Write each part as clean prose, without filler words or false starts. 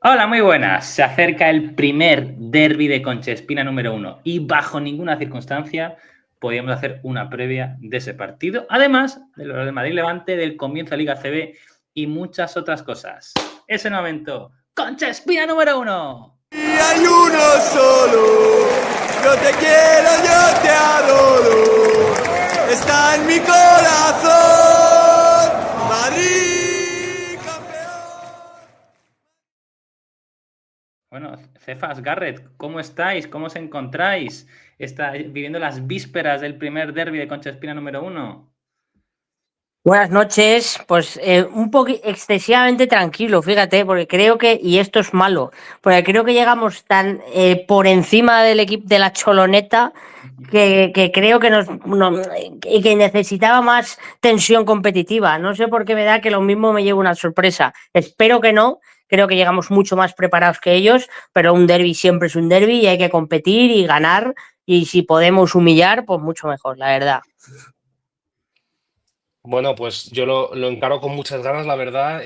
Hola, muy buenas. Se acerca el primer derbi de Conchespina número 1 y bajo ninguna circunstancia podíamos hacer una previa de ese partido, además de lo de Madrid-Levante, del comienzo de Liga CB y muchas otras cosas. Ese momento, Conchespina número 1. Y hay uno solo, yo te quiero, yo te adoro, está en mi corazón, Madrid campeón. Bueno, Cefas, Garrett, ¿cómo estáis? ¿Cómo os encontráis? ¿Está viviendo las vísperas del primer derbi de Conchespina número 1? Buenas noches, pues un poco excesivamente tranquilo, fíjate, porque creo que, y esto es malo, porque creo que llegamos tan por encima del equipo de la Choloneta que creo que que necesitaba más tensión competitiva. No sé por qué me da que lo mismo me lleva una sorpresa. Espero que no, creo que llegamos mucho más preparados que ellos, pero un derbi siempre es un derbi y hay que competir y ganar, y si podemos humillar, pues mucho mejor, la verdad. Bueno, pues yo lo encaro con muchas ganas, la verdad.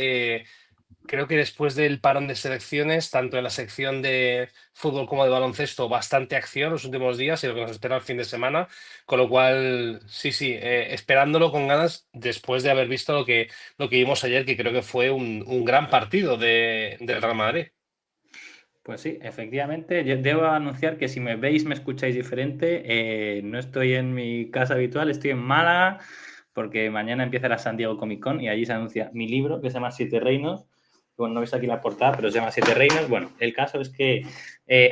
Creo que después del parón de selecciones, tanto en la sección de fútbol como de baloncesto, bastante acción los últimos días y lo que nos espera el fin de semana. Con lo cual, sí, esperándolo con ganas después de haber visto lo que vimos ayer, que creo que fue un gran partido del Real Madrid. Pues sí, efectivamente, yo debo anunciar que si me veis, me escucháis diferente, no estoy en mi casa habitual, estoy en Málaga, porque mañana empieza la San Diego Comic Con y allí se anuncia mi libro que se llama Siete Reinos. Bueno, no veis aquí la portada, pero se llama Siete Reinos. Bueno, el caso es que,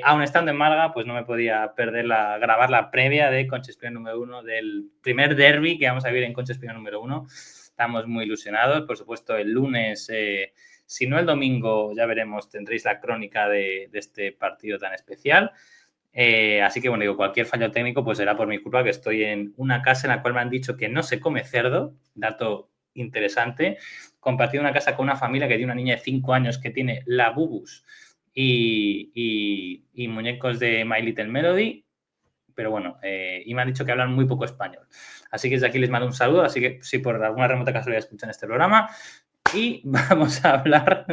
aún estando en Málaga, pues no me podía perder grabar la previa de Conchespina número 1, del primer derbi que vamos a vivir en Conchespina número 1. Estamos muy ilusionados, por supuesto, el lunes... si no el domingo, ya veremos, tendréis la crónica de este partido tan especial. Así que, bueno, digo, cualquier fallo técnico pues será por mi culpa, que estoy en una casa en la cual me han dicho que no se come cerdo, dato interesante. Compartí una casa con una familia que tiene una niña de 5 años que tiene Labubus y muñecos de My Little Melody, pero bueno, y me han dicho que hablan muy poco español. Así que desde aquí les mando un saludo, así que si por alguna remota casualidad escuchan este programa, y vamos a hablar,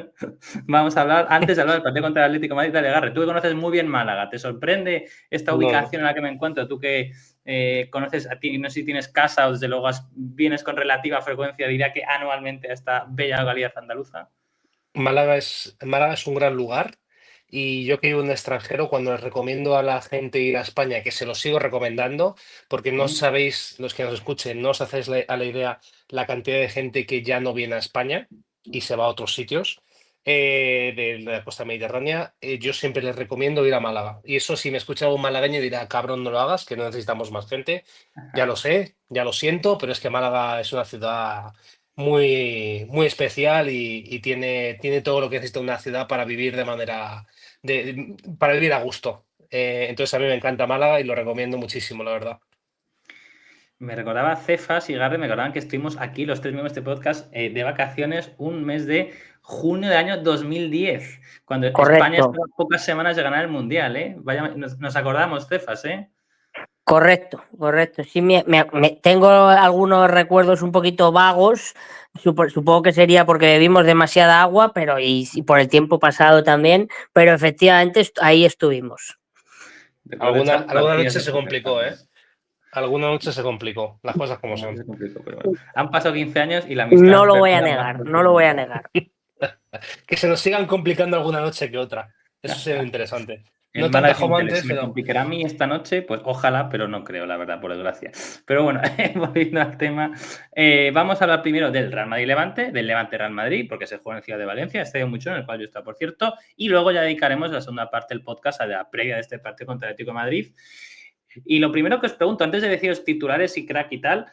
antes de hablar del partido contra el Atlético de Madrid, dale, Garre, tú que conoces muy bien Málaga, ¿te sorprende esta No, ubicación en la que me encuentro? Tú que conoces, a ti, no sé si tienes casa o desde luego vienes con relativa frecuencia, diría que anualmente a esta bella localidad andaluza. Málaga es un gran lugar y yo que vivo en el extranjero, cuando les recomiendo a la gente ir a España, que se lo sigo recomendando, porque no sabéis, los que nos escuchen, no os hacéis a la idea la cantidad de gente que ya no viene a España y se va a otros sitios de la costa mediterránea. Yo siempre les recomiendo ir a Málaga. Y eso, si me escucha un malagueño, dirá, cabrón, no lo hagas, que no necesitamos más gente. Ya lo sé, ya lo siento, pero es que Málaga es una ciudad muy especial y tiene todo lo que necesita una ciudad para vivir para vivir a gusto. Entonces a mí me encanta Málaga y lo recomiendo muchísimo, la verdad. Me recordaba Cefas y Garre, me recordaban que estuvimos aquí los tres miembros de este podcast de vacaciones un mes de junio del año 2010, cuando España Correcto. estaba a pocas semanas de ganar el Mundial, ¿eh? Vaya, nos acordamos, Cefas, ¿eh? Correcto. Sí, tengo algunos recuerdos un poquito vagos. Supongo que sería porque bebimos demasiada agua, pero y por el tiempo pasado también. Pero efectivamente ahí estuvimos. Recuerdo Alguna, echar alguna partidas noche de se póker complicó, ¿eh? también. Alguna noche se complicó, las cosas como Bueno, son. se complicó, pero bueno. Han pasado 15 años y la No amistad lo voy a perdura más negar, fuerte no que lo voy a nunca. negar. Que se nos sigan complicando alguna noche que otra. Eso sería interesante. En No Málaga tantas es como interés. antes, Si me pero complicará a mí esta noche, pues ojalá, pero no creo, la verdad, por desgracia. Pero bueno, volviendo al tema, vamos a hablar primero del Real Madrid-Levante, del Levante-Real Madrid, porque se juega en Ciudad de Valencia, estadio mucho en el cual yo estoy, por cierto, y luego ya dedicaremos la segunda parte del podcast a la previa de este partido contra el Atlético de Madrid. Y lo primero que os pregunto, antes de deciros titulares y crack y tal,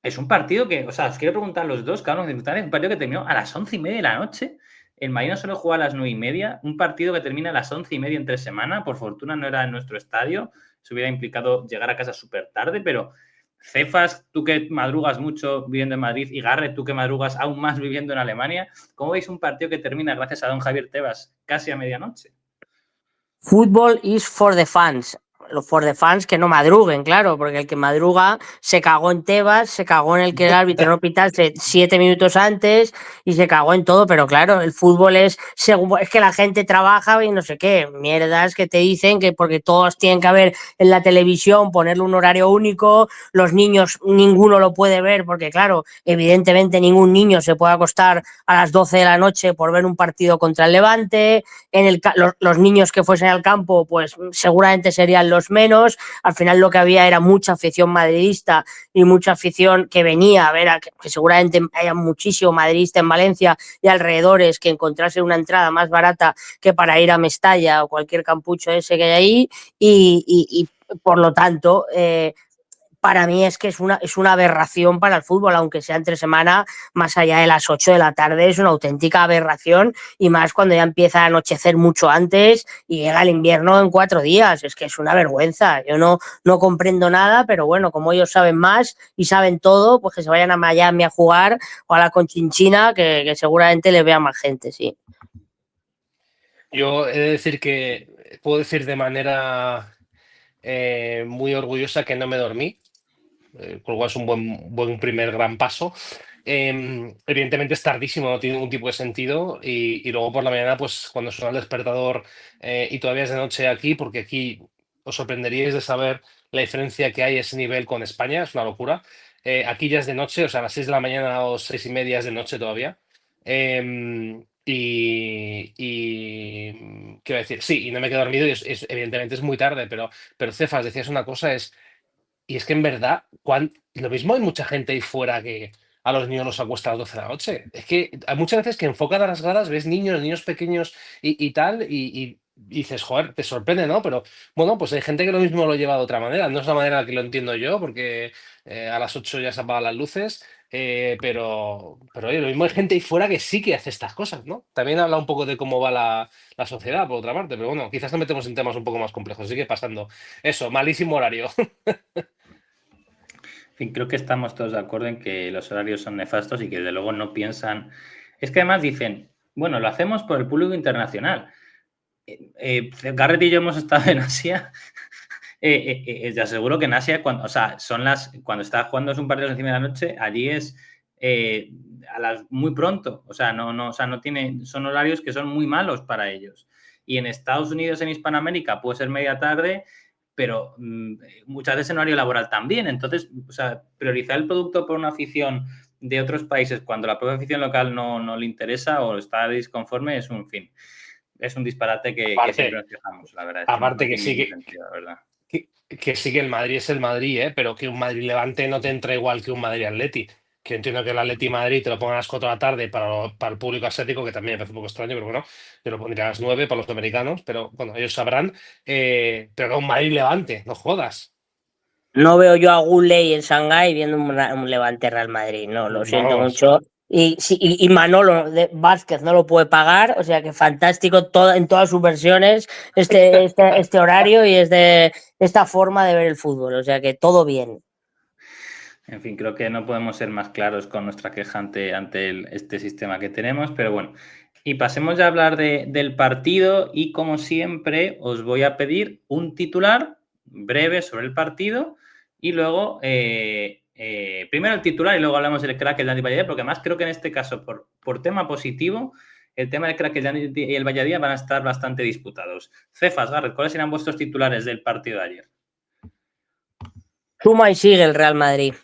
es un partido que, o sea, os quiero preguntar a los dos, cada uno de circunstancias, un partido que terminó a las 11:30 de la noche. El Madrid no solo juega a las 9:30, un partido que termina a las 11:30 entre semana. Por fortuna no era en nuestro estadio, se hubiera implicado llegar a casa súper tarde, pero Cefas, tú que madrugas mucho viviendo en Madrid, y Garre, tú que madrugas aún más viviendo en Alemania, ¿cómo veis un partido que termina gracias a don Javier Tebas casi a medianoche? Football is for the fans. los for the fans que no madruguen, claro, porque el que madruga se cagó en Tebas, se cagó en el que el árbitro no pitase 7 minutos antes y se cagó en todo, pero claro, el fútbol es que la gente trabaja y no sé qué, mierdas que te dicen que porque todos tienen que ver en la televisión, ponerle un horario único, los niños ninguno lo puede ver porque claro, evidentemente ningún niño se puede acostar a las 12 de la noche por ver un partido contra el Levante, los niños que fuesen al campo pues seguramente serían los menos, al final lo que había era mucha afición madridista y mucha afición que venía a ver, que seguramente haya muchísimo madridista en Valencia y alrededores que encontrase una entrada más barata que para ir a Mestalla o cualquier campucho ese que hay ahí y por lo tanto para mí es que es una aberración para el fútbol, aunque sea entre semana, más allá de las 8 de la tarde, es una auténtica aberración y más cuando ya empieza a anochecer mucho antes y llega el invierno en 4 días, es que es una vergüenza, yo no comprendo nada, pero bueno, como ellos saben más y saben todo, pues que se vayan a Miami a jugar o a la Conchinchina, que seguramente le vea más gente, sí. Yo he de decir que puedo decir de manera muy orgullosa que no me dormí, con lo cual es un buen primer gran paso. Evidentemente es tardísimo, no tiene ningún tipo de sentido y luego por la mañana, pues cuando suena el despertador y todavía es de noche aquí, porque aquí os sorprenderíais de saber la diferencia que hay a ese nivel con España, es una locura. Aquí ya es de noche, o sea, a las 6 de la mañana o 6:30 es de noche todavía. ¿Qué iba a decir? Sí, y no me quedo dormido y evidentemente es muy tarde, pero Cefas, decías una cosa, y es que en verdad, lo mismo hay mucha gente ahí fuera que a los niños los acuesta a las 12 de la noche. Es que hay muchas veces que enfocan a las gradas, ves niños pequeños y tal, y dices, joder, te sorprende, ¿no? Pero bueno, pues hay gente que lo mismo lo lleva de otra manera. No es la manera en la que lo entiendo yo, porque a las 8 ya se apagan las luces, pero oye, lo mismo hay gente ahí fuera que sí que hace estas cosas, ¿no? También habla un poco de cómo va la sociedad, por otra parte, pero bueno, quizás nos metemos en temas un poco más complejos. Sigue pasando. Eso, malísimo horario. En fin, creo que estamos todos de acuerdo en que los horarios son nefastos y que desde luego no piensan. Es que además dicen, bueno, lo hacemos por el público internacional. Garrett y yo hemos estado en Asia. Te aseguro que en Asia, cuando está jugando es un partido encima de la noche, allí es muy pronto. O sea, no tiene, son horarios que son muy malos para ellos. Y en Estados Unidos, en Hispanoamérica, puede ser media tarde, pero muchas veces en horario laboral también. Entonces, o sea, priorizar el producto por una afición de otros países cuando la propia afición local no le interesa o está disconforme es un fin. Es un disparate que siempre nos fijamos, la verdad. Aparte que tiene sí ningún sentido, la verdad. que sí que el Madrid es el Madrid, pero que un Madrid Levante no te entra igual que un Madrid Atleti. Que entiendo que el Atleti Madrid te lo pongan a las 4 de la tarde para el público asiático, que también me parece un poco extraño, pero bueno, te lo pondría a las 9 para los americanos, pero bueno, ellos sabrán. Pero que un Madrid Levante, no jodas. No veo yo a Guley en Shanghái viendo un Levante Real Madrid, no, lo siento Vamos. mucho. Y Manolo de Vázquez no lo puede pagar, o sea que fantástico en todas sus versiones este horario y esta forma de ver el fútbol, o sea que todo bien. En fin, creo que no podemos ser más claros con nuestra queja ante este sistema que tenemos, pero bueno. Y pasemos ya a hablar del partido y como siempre os voy a pedir un titular breve sobre el partido y luego primero el titular y luego hablamos del crack, el Dani Valladía, porque además creo que en este caso por tema positivo el tema del crack, el Dani y el Valladía van a estar bastante disputados. Cefas, Garrett, ¿cuáles serán vuestros titulares del partido de ayer? Suma y sigue el Real Madrid.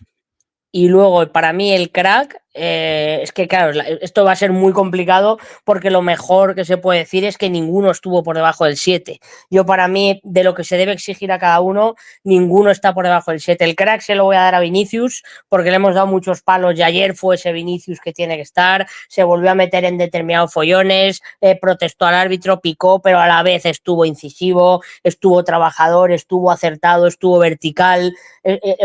Y luego, para mí, el crack, es que claro, esto va a ser muy complicado porque lo mejor que se puede decir es que ninguno estuvo por debajo del 7. Yo, para mí, de lo que se debe exigir a cada uno, ninguno está por debajo del 7. El crack se lo voy a dar a Vinicius porque le hemos dado muchos palos y ayer fue ese Vinicius que tiene que estar, se volvió a meter en determinados follones, protestó al árbitro, picó, pero a la vez estuvo incisivo, estuvo trabajador, estuvo acertado, estuvo vertical,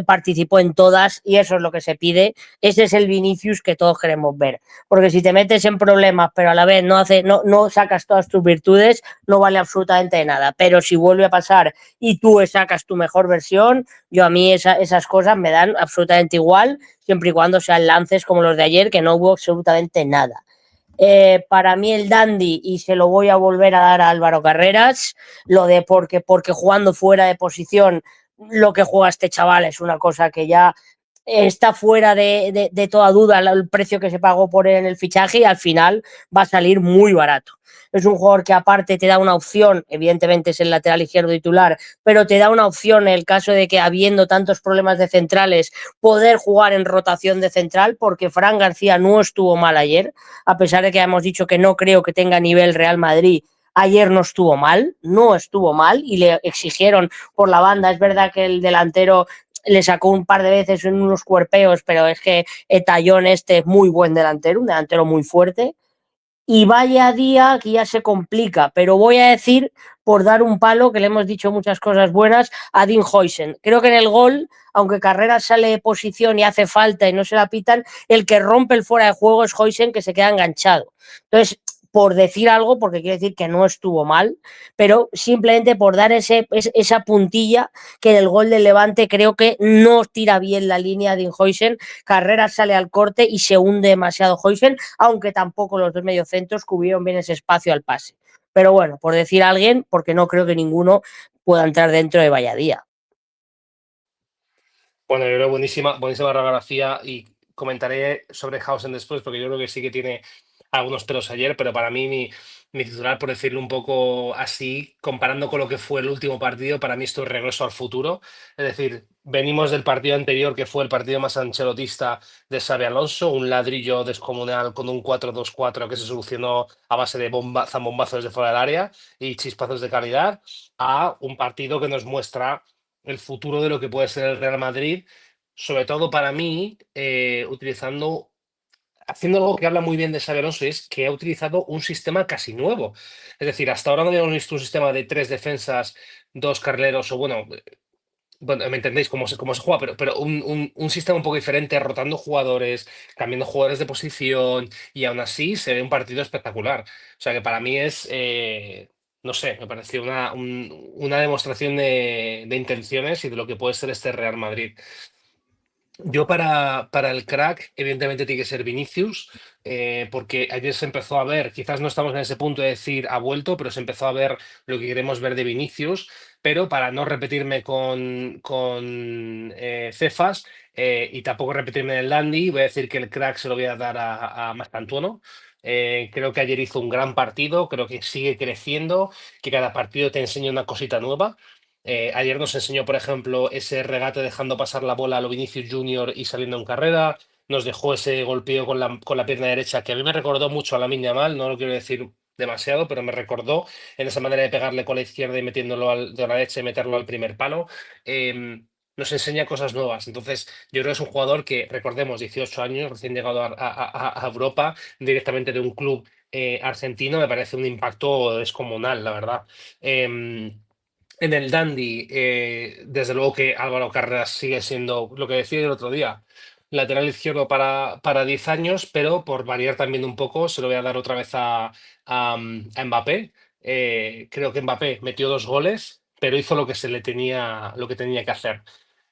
participó en todas y eso es lo que se pide. Ese es el Vinicius que todos queremos ver, porque si te metes en problemas pero a la vez no sacas todas tus virtudes, no vale absolutamente de nada. Pero si vuelve a pasar y tú sacas tu mejor versión, yo a mí esas cosas me dan absolutamente igual, siempre y cuando sean lances como los de ayer, que no hubo absolutamente nada. Para mí el dandy, y se lo voy a volver a dar a Álvaro Carreras, lo de porque jugando fuera de posición, lo que juega este chaval es una cosa que ya está fuera de toda duda el precio que se pagó por él en el fichaje, y al final va a salir muy barato. Es un jugador que aparte te da una opción, evidentemente es el lateral izquierdo titular, pero te da una opción en el caso de que, habiendo tantos problemas de centrales, poder jugar en rotación de central, porque Fran García no estuvo mal ayer, a pesar de que hemos dicho que no creo que tenga nivel Real Madrid. Ayer no estuvo mal y le exigieron por la banda. Es verdad que el delantero le sacó un par de veces en unos cuerpeos, pero es que Tallón es muy buen delantero, un delantero muy fuerte. Y vaya día que ya se complica, pero voy a decir, por dar un palo, que le hemos dicho muchas cosas buenas, a Dean Huijsen. Creo que en el gol, aunque Carreras sale de posición y hace falta y no se la pitan, el que rompe el fuera de juego es Huijsen, que se queda enganchado. Entonces, por decir algo, porque quiere decir que no estuvo mal, pero simplemente por dar esa puntilla, que del gol del Levante creo que no tira bien la línea de Huijsen. Carreras sale al corte y se hunde demasiado Huijsen, aunque tampoco los dos mediocentros cubrieron bien ese espacio al pase. Pero bueno, por decir a alguien, porque no creo que ninguno pueda entrar dentro de Valladía. Bueno, yo creo buenísima radiografía, y comentaré sobre Hausen después, porque yo creo que sí que tiene algunos pelos ayer, pero para mí mi titular, por decirlo un poco así, comparando con lo que fue el último partido, para mí esto es regreso al futuro. Es decir, venimos del partido anterior, que fue el partido más ancelotista de Xabi Alonso, un ladrillo descomunal con un 4-2-4 que se solucionó a base de zambombazos desde fuera del área y chispazos de calidad, a un partido que nos muestra el futuro de lo que puede ser el Real Madrid, sobre todo para mí, haciendo algo que habla muy bien de Xabi Alonso, es que ha utilizado un sistema casi nuevo. Es decir, hasta ahora no habíamos visto un sistema de 3 defensas, 2 carrileros, o bueno, me entendéis cómo se juega, pero un sistema un poco diferente, rotando jugadores, cambiando jugadores de posición, y aún así se ve un partido espectacular. O sea que para mí es, no sé, me pareció una demostración de intenciones y de lo que puede ser este Real Madrid. Yo para el crack, evidentemente tiene que ser Vinicius, porque ayer se empezó a ver, quizás no estamos en ese punto de decir ha vuelto, pero se empezó a ver lo que queremos ver de Vinicius. Pero para no repetirme con Cefas, y tampoco repetirme en el Landy, voy a decir que el crack se lo voy a dar a Mastantuono. Creo que ayer hizo un gran partido, creo que sigue creciendo, que cada partido te enseña una cosita nueva. Ayer nos enseñó, por ejemplo, ese regate dejando pasar la bola a lo Vinicius Junior y saliendo en carrera. Nos dejó ese golpeo con la pierna derecha, que a mí me recordó mucho a Lamine Yamal, no lo quiero decir demasiado, pero me recordó en esa manera de pegarle con la izquierda y metiéndolo de la derecha y meterlo al primer palo. Nos enseña cosas nuevas. Entonces, yo creo que es un jugador que, recordemos, 18 años, recién llegado a Europa, directamente de un club argentino, me parece un impacto descomunal, la verdad. En el Dandy, desde luego que Álvaro Carreras sigue siendo lo que decía el otro día, lateral izquierdo para 10 años, pero por variar también un poco, se lo voy a dar otra vez a Mbappé. Creo que Mbappé metió 2 goles, pero hizo lo que tenía que hacer.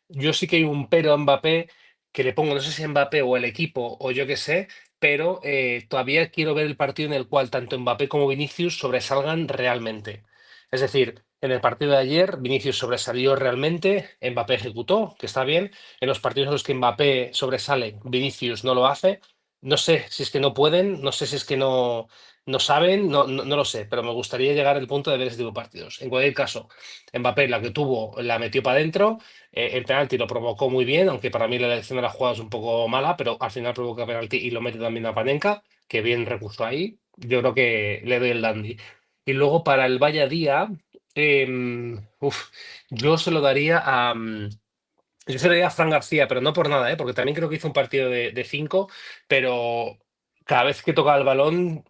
Yo sí que hay un pero a Mbappé que le pongo, no sé si a Mbappé o el equipo o yo qué sé, pero todavía quiero ver el partido en el cual tanto Mbappé como Vinicius sobresalgan realmente. Es decir, en el partido de ayer, Vinicius sobresalió realmente, Mbappé ejecutó, que está bien. En los partidos en los que Mbappé sobresale, Vinicius no lo hace. No sé si es que no pueden, no sé si es que no saben, no lo sé, pero me gustaría llegar al punto de ver ese tipo de partidos. En cualquier caso, Mbappé la que tuvo la metió para adentro. El penalti lo provocó muy bien, aunque para mí la elección de la jugada es un poco mala, pero al final provoca penalti y lo mete también a Panenka, que bien recurso ahí. Yo creo que le doy el dandy. Y luego para el Día, yo se lo daría yo se lo daría a Fran García, pero no por nada, porque también creo que hizo un partido de 5, pero cada vez que toca el balón,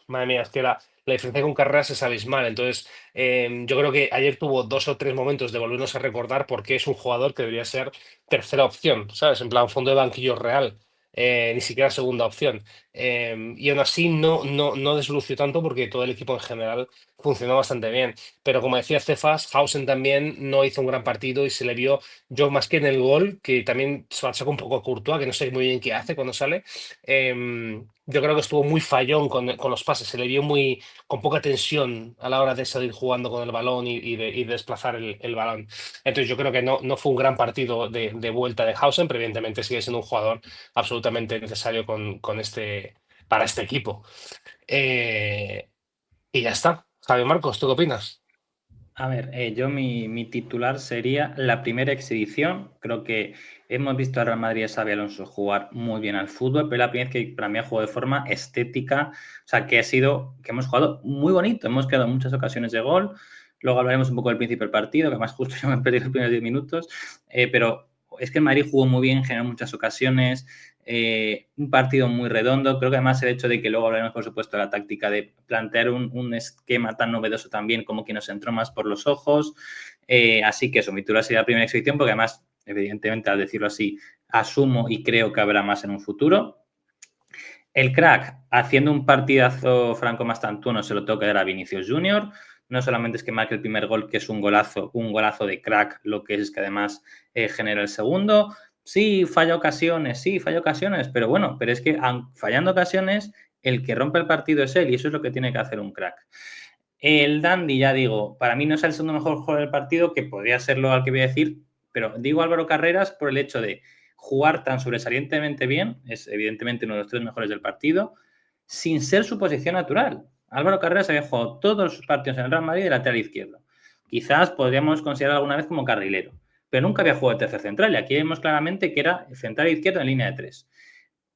madre mía, es que la diferencia con Carreras es abismal. Entonces, yo creo que ayer tuvo 2 o 3 momentos de volvernos a recordar por qué es un jugador que debería ser tercera opción, ¿sabes? En plan, fondo de banquillo real, ni siquiera segunda opción. Y aún así no deslució tanto porque todo el equipo en general funcionó bastante bien. Pero como decía Cefas, Hausen también no hizo un gran partido y se le vio, yo más que en el gol, que también se lo achaco un poco a Courtois, que no sé muy bien qué hace cuando sale. Yo creo que estuvo muy fallón con los pases, se le vio muy con poca tensión a la hora de salir jugando con el balón y de desplazar el balón. Entonces yo creo que no fue un gran partido de vuelta de Hausen, pero evidentemente sigue siendo un jugador absolutamente necesario para este equipo. Eh, y ya está. Javier Marcos, ¿tú qué opinas? A ver, yo mi titular sería la primera exhibición. Creo que hemos visto a Real Madrid y a Xabi Alonso jugar muy bien al fútbol, pero es la primera vez que para mí ha jugado de forma estética, o sea, que hemos jugado muy bonito, hemos quedado en muchas ocasiones de gol. Luego hablaremos un poco del principio del partido, que además justo yo me he perdido los primeros 10 minutos, pero es que el Madrid jugó muy bien, generó muchas ocasiones, un partido muy redondo. Creo que además el hecho de que luego hablaremos, por supuesto, de la táctica de plantear un esquema tan novedoso también como que nos entró más por los ojos. Así que eso, mi titular sería la primera exhibición, porque además, evidentemente, al decirlo así, asumo y creo que habrá más en un futuro. El crack, haciendo un partidazo Franco Mastantuono, se lo tengo que dar a Vinicius Junior. No solamente es que marque el primer gol, que es un golazo de crack, lo que es que además genera el segundo. Sí, falla ocasiones, pero bueno, pero es que fallando ocasiones, el que rompe el partido es él y eso es lo que tiene que hacer un crack. El Dandy, ya digo, para mí no es el segundo mejor jugador del partido, que podría serlo al que voy a decir, pero digo Álvaro Carreras por el hecho de jugar tan sobresalientemente bien, es evidentemente uno de los 3 mejores del partido, sin ser su posición natural. Álvaro Carreras había jugado todos sus partidos en el Real Madrid de lateral izquierdo. Quizás podríamos considerar alguna vez como carrilero, pero nunca había jugado de tercer central y aquí vemos claramente que era central izquierdo en línea de 3.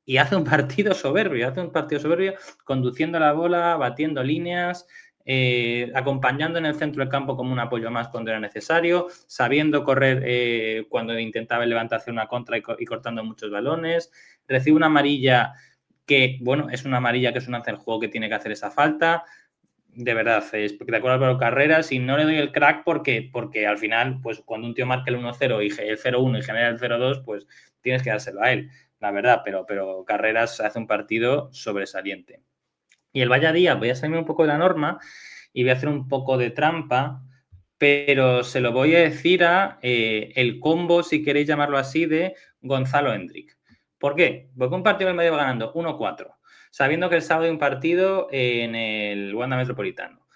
Y hace un partido soberbio, conduciendo la bola, batiendo líneas, acompañando en el centro del campo como un apoyo más cuando era necesario, sabiendo correr cuando intentaba levantarse una contra y cortando muchos balones. Recibe una amarilla que, bueno, es una amarilla que es un hacer juego que tiene que hacer esa falta. De verdad, es espectacular Álvaro Carreras y no le doy el crack porque al final, pues cuando un tío marca el 1-0 y el 0-1 y genera el 0-2, pues tienes que dárselo a él, la verdad, pero Carreras hace un partido sobresaliente. Y el Valladía, voy a salirme un poco de la norma y voy a hacer un poco de trampa, pero se lo voy a decir a el combo, si queréis llamarlo así, de Gonzalo Hendrick. ¿Por qué? Porque un partido del Madrid va ganando 1-4, sabiendo que el sábado hay un partido en el Wanda Metropolitano,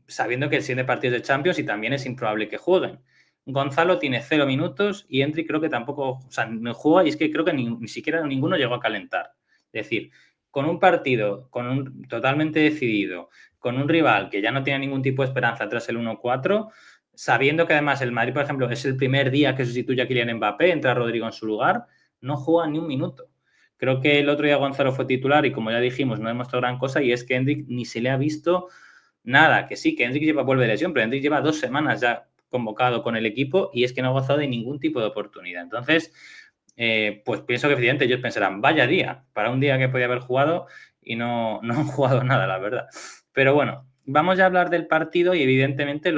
sabiendo que el siguiente partido es de Champions y también es improbable que jueguen. Gonzalo tiene 0 minutos y Hendrick creo que tampoco, o sea, no juega y es que creo que ni siquiera ninguno llegó a calentar. Es decir, con un partido totalmente decidido, con un rival que ya no tiene ningún tipo de esperanza tras el 1-4, sabiendo que además el Madrid, por ejemplo, es el primer día que sustituye a Kylian Mbappé, entra Rodrigo en su lugar, no juega ni un minuto. Creo que el otro día Gonzalo fue titular y como ya dijimos, no demostró gran cosa y es que Hendrick ni se le ha visto nada, que sí, que Hendrick vuelve de lesión, pero Hendrick lleva 2 semanas ya convocado con el equipo y es que no ha gozado de ningún tipo de oportunidad. Entonces, pues pienso que evidentemente ellos pensarán, vaya día, para un día que podía haber jugado y no han jugado nada, la verdad. Pero bueno, vamos ya a hablar del partido y evidentemente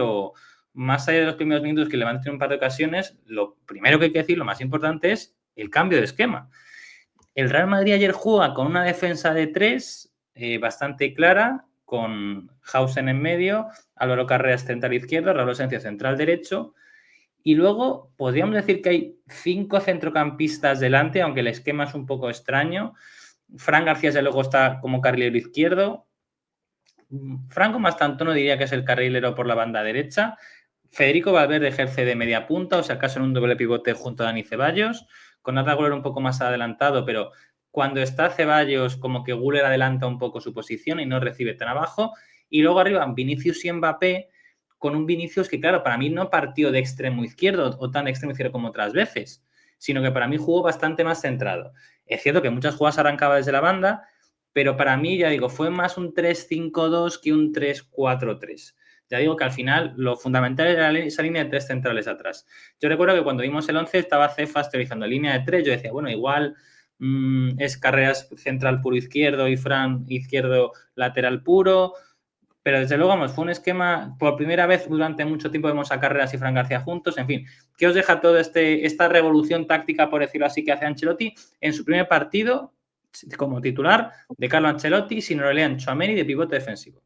más allá de los primeros minutos que le van a tener un par de ocasiones, lo primero que hay que decir, lo más importante es el cambio de esquema. El Real Madrid ayer juega con una defensa de 3 bastante clara, con Hausen en medio, Álvaro Carreras central izquierdo, Raúl Asensio central derecho, y luego podríamos decir que hay 5 centrocampistas delante, aunque el esquema es un poco extraño. Fran García ya luego está como carrilero izquierdo. Franco Mastantuono diría que es el carrilero por la banda derecha. Federico Valverde ejerce de media punta, o sea, acaso en un doble pivote junto a Dani Ceballos, con Arda Güler un poco más adelantado, pero cuando está Ceballos, como que Güler adelanta un poco su posición y no recibe tan abajo. Y luego arriba Vinicius y Mbappé, con un Vinicius que, claro, para mí no partió de extremo izquierdo o tan de extremo izquierdo como otras veces, sino que para mí jugó bastante más centrado. Es cierto que muchas jugadas arrancaba desde la banda, pero para mí, ya digo, fue más un 3-5-2 que un 3-4-3. Ya digo que al final lo fundamental era esa línea de 3 centrales atrás. Yo recuerdo que cuando vimos el 11 estaba Cefas teorizando línea de 3, yo decía, bueno, igual es Carreras central puro izquierdo y Fran izquierdo lateral puro, pero desde luego, vamos, fue un esquema, por primera vez durante mucho tiempo vemos a Carreras y Fran García juntos, en fin, ¿qué os deja toda esta revolución táctica, por decirlo así, que hace Ancelotti en su primer partido como titular de Carlo Ancelotti sin Aurelian Tchouaméni de pivote defensivo.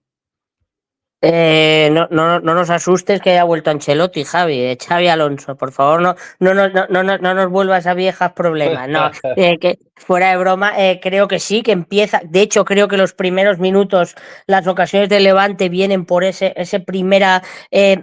No nos asustes que haya vuelto Ancelotti, Xavi Alonso, por favor, no nos vuelvas a viejas problemas. No, que fuera de broma, creo que sí, que empieza. De hecho, creo que los primeros minutos, las ocasiones de Levante vienen por ese primera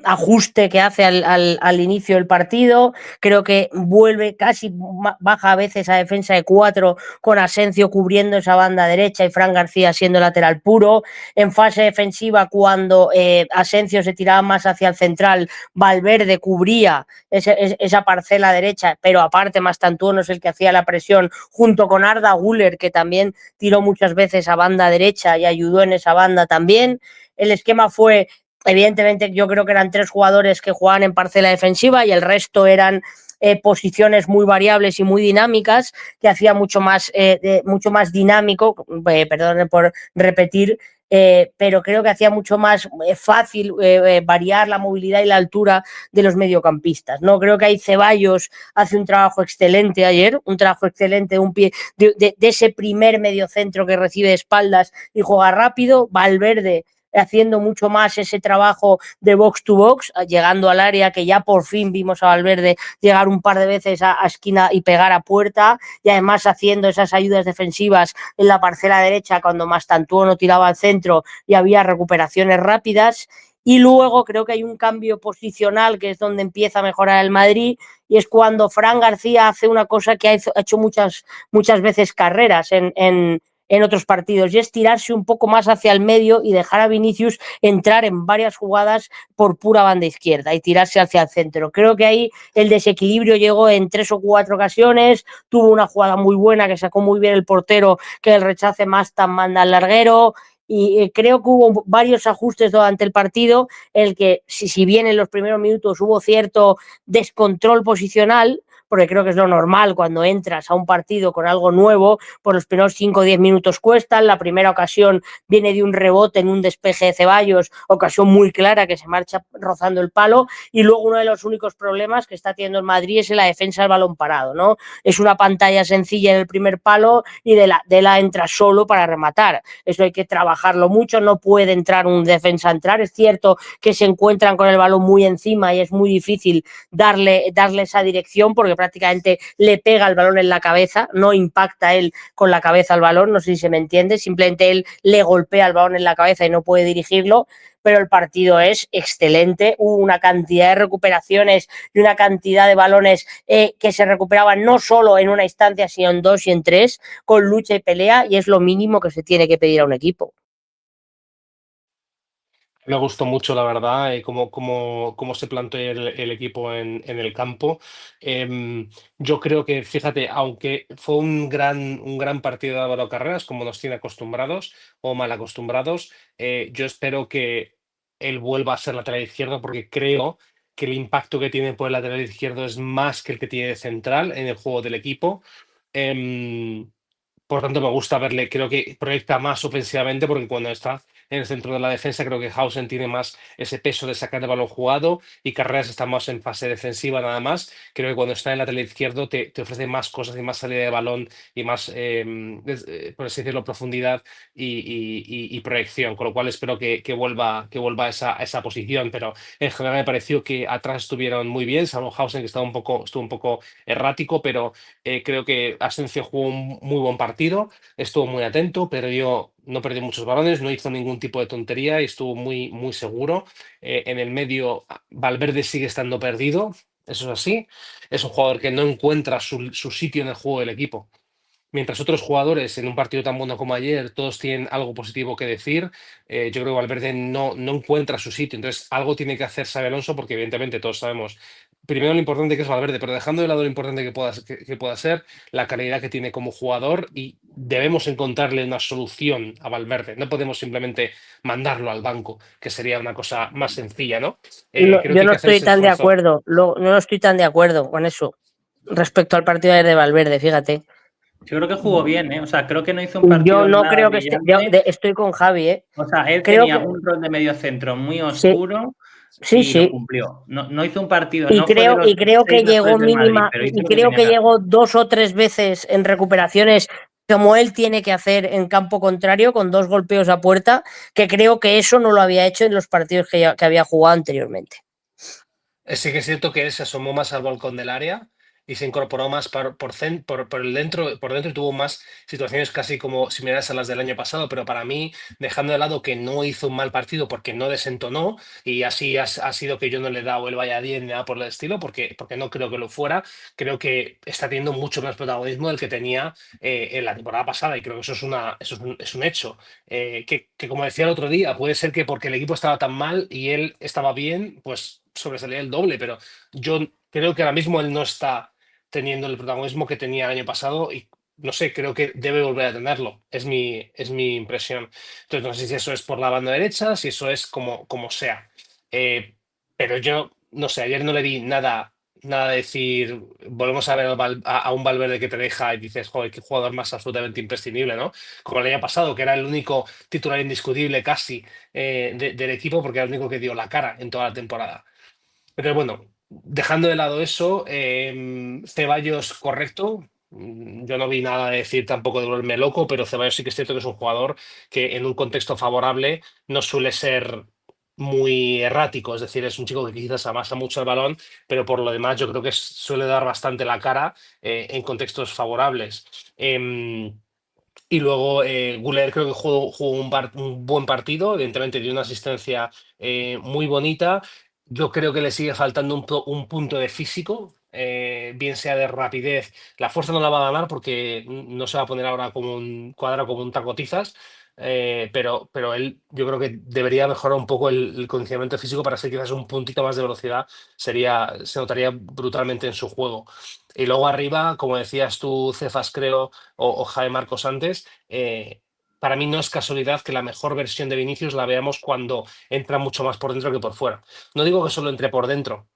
ajuste que hace al inicio del partido. Creo que vuelve casi baja a veces a defensa de 4 con Asencio cubriendo esa banda derecha y Fran García siendo lateral puro. En fase defensiva, cuando Asencio se tiraba más hacia el central, Valverde cubría esa parcela derecha, pero aparte Mastantuono es el que hacía la presión, junto con Arda Güler, que también tiró muchas veces a banda derecha y ayudó en esa banda también. El esquema fue, evidentemente, yo creo que eran 3 jugadores que jugaban en parcela defensiva y el resto eran posiciones muy variables y muy dinámicas, que hacía mucho más dinámico, perdón por repetir, pero creo que hacía mucho más fácil variar la movilidad y la altura de los mediocampistas, ¿no? Creo que ahí Ceballos hace un trabajo excelente ayer, un trabajo excelente de ese primer mediocentro que recibe de espaldas y juega rápido. Valverde haciendo mucho más ese trabajo de box to box, llegando al área, que ya por fin vimos a Valverde llegar un par de veces a esquina y pegar a puerta, y además haciendo esas ayudas defensivas en la parcela derecha cuando Mastantuono tiraba al centro y había recuperaciones rápidas. Y luego creo que hay un cambio posicional, que es donde empieza a mejorar el Madrid, y es cuando Fran García hace una cosa que ha hecho muchas veces carreras en otros partidos, y es tirarse un poco más hacia el medio y dejar a Vinicius entrar en varias jugadas por pura banda izquierda y tirarse hacia el centro. Creo que ahí el desequilibrio llegó en 3 o 4 ocasiones, tuvo una jugada muy buena que sacó muy bien el portero, que el rechace más tan manda al larguero, y creo que hubo varios ajustes durante el partido, el que si bien en los primeros minutos hubo cierto descontrol posicional, porque creo que es lo normal cuando entras a un partido con algo nuevo, por los primeros 5 o 10 minutos cuestan. La primera ocasión viene de un rebote en un despeje de Ceballos, ocasión muy clara que se marcha rozando el palo, y luego uno de los únicos problemas que está teniendo el Madrid es en la defensa del balón parado, ¿no? Es una pantalla sencilla en el primer palo y de la entra solo para rematar. Eso hay que trabajarlo mucho, no puede entrar un defensa a entrar. Es cierto que se encuentran con el balón muy encima y es muy difícil darle esa dirección, porque prácticamente le pega el balón en la cabeza, no impacta él con la cabeza al balón, no sé si se me entiende, simplemente él le golpea el balón en la cabeza y no puede dirigirlo. Pero el partido es excelente, hubo una cantidad de recuperaciones y una cantidad de balones que se recuperaban no solo en una instancia, sino en 2 y en 3, con lucha y pelea, y es lo mínimo que se tiene que pedir a un equipo. Me gustó mucho, la verdad, cómo se planteó el equipo en el campo. Yo creo que, fíjate, aunque fue un gran partido de Álvaro Carreras, como nos tiene acostumbrados o mal acostumbrados, yo espero que él vuelva a ser lateral izquierdo, porque creo que el impacto que tiene por el lateral izquierdo es más que el que tiene de central en el juego del equipo. Em, por tanto, me gusta verle, creo que proyecta más ofensivamente, porque cuando está en el centro de la defensa, creo que Hausen tiene más ese peso de sacar el balón jugado y Carreras está más en fase defensiva nada más. Creo que cuando está en el lateral izquierdo te ofrece más cosas y más salida de balón y más, por así decirlo, profundidad y proyección, con lo cual espero que vuelva a esa posición, pero en general me pareció que atrás estuvieron muy bien, salvo Hausen, que estuvo un poco errático, pero creo que Asensio jugó un muy buen partido, estuvo muy atento, no perdió muchos balones, no hizo ningún tipo de tontería y estuvo muy seguro. En el medio, Valverde sigue estando perdido, eso es así. Es un jugador que no encuentra su sitio en el juego del equipo. Mientras otros jugadores en un partido tan bueno como ayer, todos tienen algo positivo que decir, yo creo que Valverde no encuentra su sitio. Entonces, algo tiene que hacer Xabi Alonso, porque evidentemente todos sabemos, primero, lo importante que es Valverde, pero dejando de lado lo importante que pueda ser, la calidad que tiene como jugador, y debemos encontrarle una solución a Valverde. No podemos simplemente mandarlo al banco, que sería una cosa más sencilla, ¿no? Creo que Yo hay no que hacer estoy ese tan de esfuerzo. acuerdo, no estoy tan de acuerdo con eso respecto al partido de Valverde, fíjate. Yo creo que jugó bien, ¿eh? O sea, creo que no hizo un partido Yo no nada creo que brillante. estoy con Javi, ¿eh? O sea, él Creo tenía que un rol de medio centro muy sí, oscuro sí, y lo sí. cumplió. No hizo un partido, Y no fue de creo, los y creo 6 que llegó mejores del Madrid, mínima, pero hizo y lo que creo tenía que que hacer. llegó 2 o 3 veces en recuperaciones como él tiene que hacer en campo contrario con 2 golpeos a puerta, que creo que eso no lo había hecho en los partidos que había jugado anteriormente. Sí que es cierto que él se asomó más al balcón del área y se incorporó más por el dentro, por dentro y tuvo más situaciones casi como similares a las del año pasado, pero para mí, dejando de lado que no hizo un mal partido porque no desentonó y así ha sido que yo no le he dado el vaya 10 ni nada por el estilo, porque no creo que lo fuera, creo que está teniendo mucho más protagonismo del que tenía en la temporada pasada y creo que eso es un hecho. Que como decía el otro día, puede ser que porque el equipo estaba tan mal y él estaba bien, pues sobresalía el doble, pero yo creo que ahora mismo él no está teniendo el protagonismo que tenía el año pasado y no sé, creo que debe volver a tenerlo. Es mi impresión. Entonces, no sé si eso es por la banda derecha, si eso es como sea. Pero yo, no sé, ayer no le vi nada de decir, volvemos a ver a un Valverde que te deja y dices, joder, qué jugador más absolutamente imprescindible, ¿no? Como el año pasado, que era el único titular indiscutible casi del equipo porque era el único que dio la cara en toda la temporada. Pero bueno, dejando de lado eso, Ceballos correcto. Yo no vi nada de decir tampoco de volverme loco, pero Ceballos sí que es cierto que es un jugador que en un contexto favorable no suele ser muy errático, es decir, es un chico que quizás amasa mucho el balón, pero por lo demás yo creo que suele dar bastante la cara en contextos favorables. Y luego Güler creo que jugó un buen partido, evidentemente dio una asistencia muy bonita. Yo creo que le sigue faltando un punto de físico, bien sea de rapidez. La fuerza no la va a ganar porque no se va a poner ahora como un cuadro, como un tacotizas, pero él yo creo que debería mejorar un poco el condicionamiento físico para ser quizás un puntito más de velocidad, se notaría brutalmente en su juego. Y luego arriba, como decías tú, Cefas, creo, o Jaime Marcos antes, para mí no es casualidad que la mejor versión de Vinicius la veamos cuando entra mucho más por dentro que por fuera. No digo que solo entre por dentro,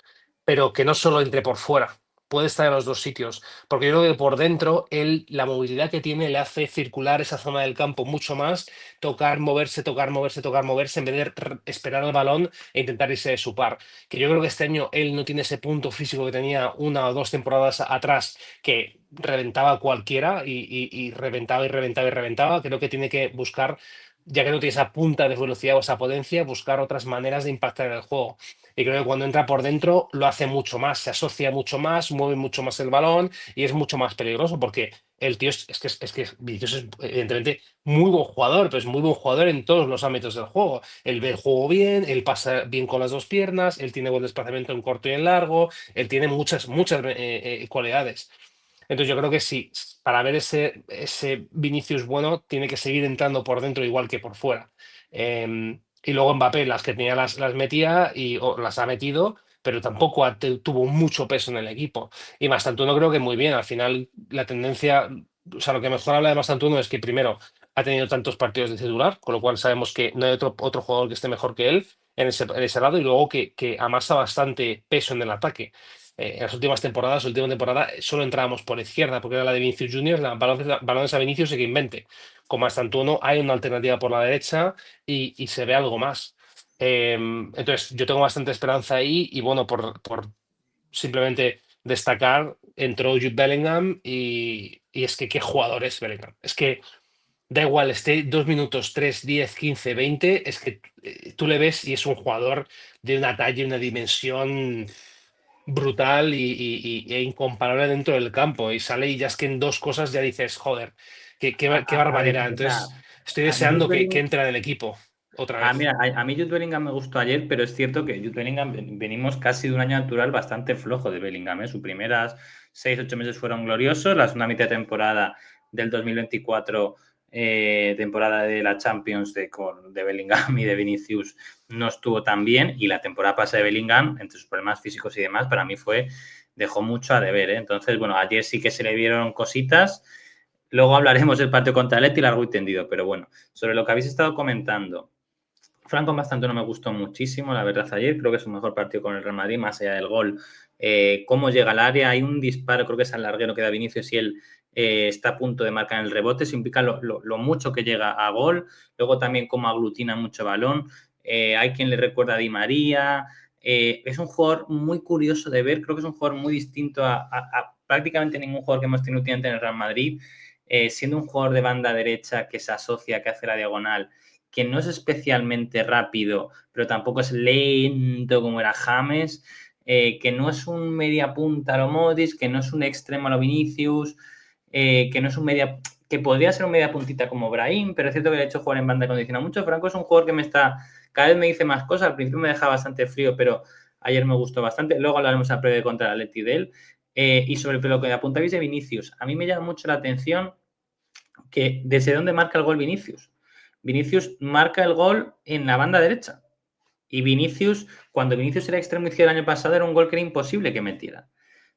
pero que no solo entre por fuera. Puede estar en los dos sitios, porque yo creo que por dentro él, la movilidad que tiene le hace circular esa zona del campo mucho más, tocar, moverse, tocar, moverse, tocar, moverse, en vez de esperar al balón e intentar irse de su par. Que yo creo que este año él no tiene ese punto físico que tenía una o dos temporadas atrás, que reventaba a cualquiera y reventaba y reventaba y reventaba. Creo que tiene que buscar, ya que no tiene esa punta de velocidad o esa potencia, buscar otras maneras de impactar en el juego. Y creo que cuando entra por dentro lo hace mucho más, se asocia mucho más, mueve mucho más el balón y es mucho más peligroso porque el tío es que Vinicius es evidentemente muy buen jugador, pero es muy buen jugador en todos los ámbitos del juego. Él ve el juego bien, él pasa bien con las dos piernas, él tiene buen desplazamiento en corto y en largo, él tiene muchas cualidades. Entonces yo creo que sí, para ver ese Vinicius bueno, tiene que seguir entrando por dentro igual que por fuera. Y luego Mbappé, las que tenía las metía o las ha metido, pero tampoco tuvo mucho peso en el equipo. Y Mastantuono creo que muy bien. Al final la tendencia, o sea, lo que mejor habla de Mastantuono es que primero ha tenido tantos partidos de titular, con lo cual sabemos que no hay otro jugador que esté mejor que él en ese lado, y luego que amasa bastante peso en el ataque. En las últimas temporadas, la última temporada, solo entrábamos por izquierda, porque era la de Vinicius Junior, balones a Vinicius y que invente. Con Mastantuono hay una alternativa por la derecha y se ve algo más. Entonces, yo tengo bastante esperanza ahí y bueno, por simplemente destacar, entró Jude Bellingham y es que qué jugador es Bellingham. Es que da igual, esté 2 minutos, 3, 10, 15, 20, es que tú le ves y es un jugador de una talla y una dimensión brutal e incomparable dentro del campo. Y sale y ya es que en dos cosas ya dices, joder, qué A ver, barbaridad. mira, Entonces, estoy a mí deseando que entre en el equipo otra vez. Mira, a mí Jude Bellingham me gustó ayer, pero es cierto que Jude Bellingham venimos casi de un año natural bastante flojo de Bellingham, ¿eh? Sus primeras 6, 8 meses fueron gloriosos, la segunda mitad de temporada del 2024, temporada de la Champions de Bellingham y de Vinicius, no estuvo tan bien, y la temporada pasada de Bellingham, entre sus problemas físicos y demás, para mí dejó mucho a deber, ¿eh? Entonces, bueno, ayer sí que se le vieron cositas. Luego hablaremos del partido contra el Atleti largo y tendido, pero bueno, sobre lo que habéis estado comentando. Franco Bastante no me gustó muchísimo, la verdad, ayer. Creo que es un mejor partido con el Real Madrid, más allá del gol. Cómo llega al área, hay un disparo, creo que es al larguero que da Vinicius y él está a punto de marcar el rebote. Se implica lo mucho que llega a gol. Luego también cómo aglutina mucho balón. Hay quien le recuerda a Di María. Es un jugador muy curioso de ver. Creo que es un jugador muy distinto a prácticamente ningún jugador que hemos tenido últimamente en el Real Madrid. siendo un jugador de banda derecha que se asocia, que hace la diagonal, que no es especialmente rápido, pero tampoco es lento como era James, que no es un media punta a lo Modric, que no es un extremo a lo Vinicius, que no es un media... que podría ser un media puntita como Brahim, pero es cierto que le he hecho jugar en banda condicionada mucho. Franco es un jugador que me está... Cada vez me dice más cosas. Al principio me deja bastante frío, pero ayer me gustó bastante. Luego hablaremos a previa contra el Atleti de él. Y sobre lo que apuntabais de Vinicius, a mí me llama mucho la atención que desde dónde marca el gol Vinicius. Vinicius marca el gol en la banda derecha. Y Vinicius, cuando Vinicius era extremo izquierdo el año pasado, era un gol que era imposible que metiera.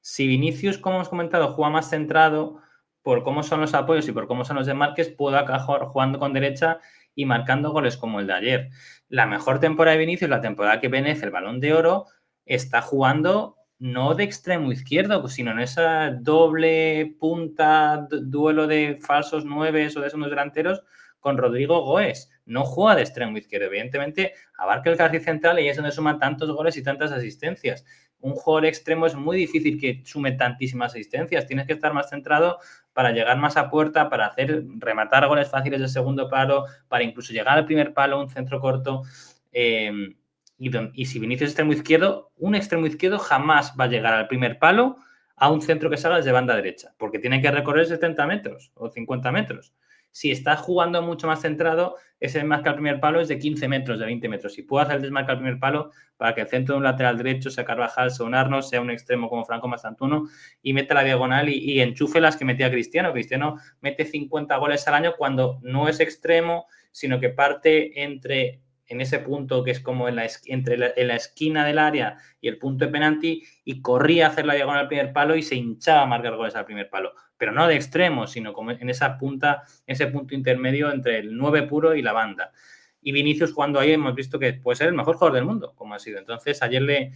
Si Vinicius, como hemos comentado, juega más centrado por cómo son los apoyos y por cómo son los desmarques, puede acabar jugando con derecha y marcando goles como el de ayer. La mejor temporada de Vinicius, la temporada que merece el Balón de Oro, está jugando no de extremo izquierdo, sino en esa doble punta, duelo de falsos nueves o de esos delanteros con Rodrigo Goes. No juega de extremo izquierdo, evidentemente abarca el carril central y es donde suma tantos goles y tantas asistencias. Un jugador extremo es muy difícil que sume tantísimas asistencias, tienes que estar más centrado para llegar más a puerta, para rematar goles fáciles de segundo palo, para incluso llegar al primer palo, un centro corto. Y si Vinicius es extremo izquierdo, un extremo izquierdo jamás va a llegar al primer palo a un centro que salga desde banda derecha, porque tiene que recorrer 70 metros o 50 metros. Si está jugando mucho más centrado, ese desmarque al primer palo es de 15 metros, de 20 metros. Si puedo hacer el desmarque al primer palo para que el centro de un lateral derecho, sea Carvajal, sea un Arnold, sea un extremo como Franco Mastantuono, y meta la diagonal y enchufe las que metía Cristiano. Cristiano mete 50 goles al año cuando no es extremo, sino que parte en ese punto que es como en la esquina del área y el punto de penalti, y corría a hacer la diagonal al primer palo y se hinchaba a marcar goles al primer palo. Pero no de extremo, sino como en esa punta, ese punto intermedio entre el 9 puro y la banda. Y Vinicius, cuando ahí hemos visto que puede ser el mejor jugador del mundo, como ha sido. Entonces, ayer le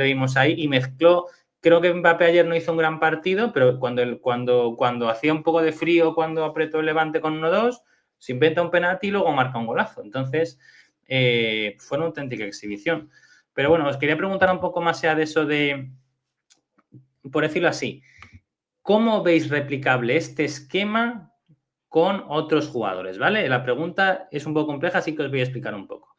vimos ahí y mezcló. Creo que Mbappé ayer no hizo un gran partido, pero cuando hacía un poco de frío, cuando apretó el Levante con 1-2, se inventa un penalti y luego marca un golazo. Entonces, fue una auténtica exhibición. Pero bueno, os quería preguntar un poco más allá de eso de, por decirlo así, ¿cómo veis replicable este esquema con otros jugadores? ¿Vale? La pregunta es un poco compleja, así que os voy a explicar un poco.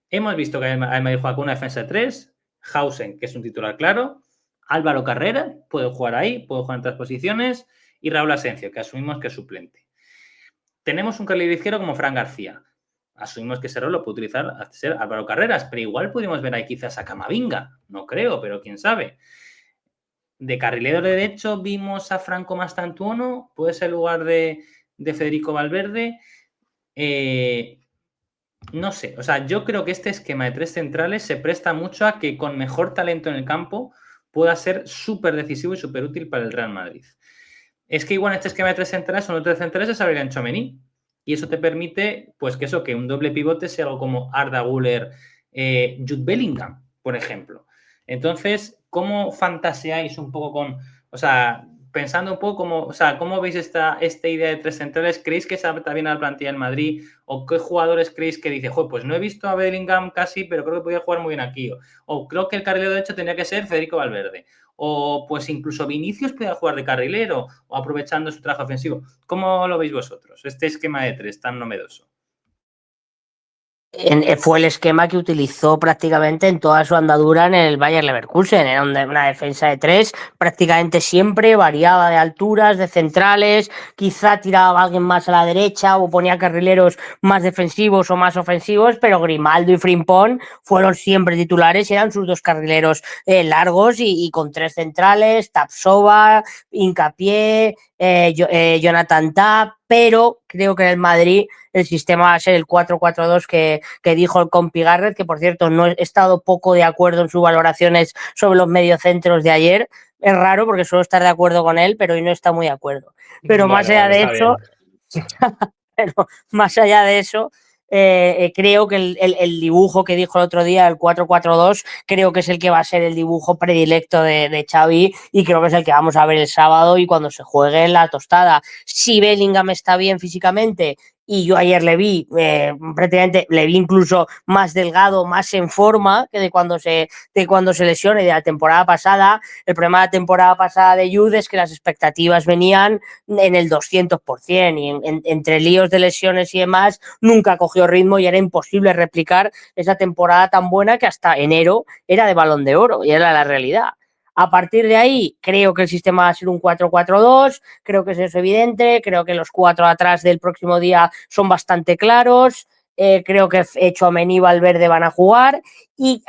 Hemos visto que hay Madrid juega con una defensa de 3, Hausen, que es un titular claro, Álvaro Carrera, puede jugar ahí, puede jugar en otras posiciones, y Raúl Asencio, que asumimos que es suplente. Tenemos un carrilero izquierdo como Fran García. Asumimos que ese rol lo puede utilizar a ser Álvaro Carreras, pero igual pudimos ver ahí quizás a Camavinga. No creo, pero quién sabe. De carrilero derecho vimos a Franco Mastantuono, puede ser el lugar de Federico Valverde. No sé, o sea, yo creo que este esquema de 3 centrales se presta mucho a que con mejor talento en el campo pueda ser súper decisivo y súper útil para el Real Madrid. Es que igual en este esquema de 3 centrales, uno de 3 centrales es Aurelian Tchouaméni. Y eso te permite, pues que un doble pivote sea algo como Arda Güler, Jude Bellingham, por ejemplo. Entonces, ¿cómo fantaseáis un poco con, o sea, pensando un poco cómo veis esta idea de 3 centrales? ¿Creéis que se adapta bien a la plantilla en Madrid? ¿O qué jugadores creéis que dice, pues no he visto a Bellingham casi, pero creo que podía jugar muy bien aquí? O creo que el carrilero derecho tendría que ser Federico Valverde. O pues incluso Vinicius podía jugar de carrilero o aprovechando su trabajo ofensivo. ¿Cómo lo veis vosotros, este esquema de 3 tan novedoso? Fue el esquema que utilizó prácticamente en toda su andadura en el Bayer Leverkusen. Era una defensa de 3, prácticamente siempre variaba de alturas, de centrales, quizá tiraba a alguien más a la derecha o ponía carrileros más defensivos o más ofensivos, pero Grimaldo y Frimpong fueron siempre titulares, eran sus 2 carrileros largos y con 3 centrales, Tapsova, Hincapié, Jonathan Tah, pero creo que en el Madrid el sistema va a ser el 4-4-2 que dijo el compi Garrett, que por cierto no he estado poco de acuerdo en sus valoraciones sobre los mediocentros de ayer. Es raro porque suelo estar de acuerdo con él, pero hoy no está muy de acuerdo. Pero más allá de eso, pero más allá de eso, creo que el dibujo que dijo el otro día, el 4-4-2, creo que es el que va a ser el dibujo predilecto de Xavi y creo que es el que vamos a ver el sábado y cuando se juegue en la tostada. Si Bellingham está bien físicamente y yo ayer le vi prácticamente, le vi incluso más delgado, más en forma que de cuando se lesione de la temporada pasada. El problema de la temporada pasada de Jude es que las expectativas venían en el 200% y entre líos de lesiones y demás nunca cogió ritmo y era imposible replicar esa temporada tan buena que hasta enero era de Balón de Oro y era la realidad. A partir de ahí, creo que el sistema va a ser un 4-4-2, creo que eso es evidente, creo que los 4 atrás del próximo día son bastante claros, creo que Tchouaméni y Valverde van a jugar y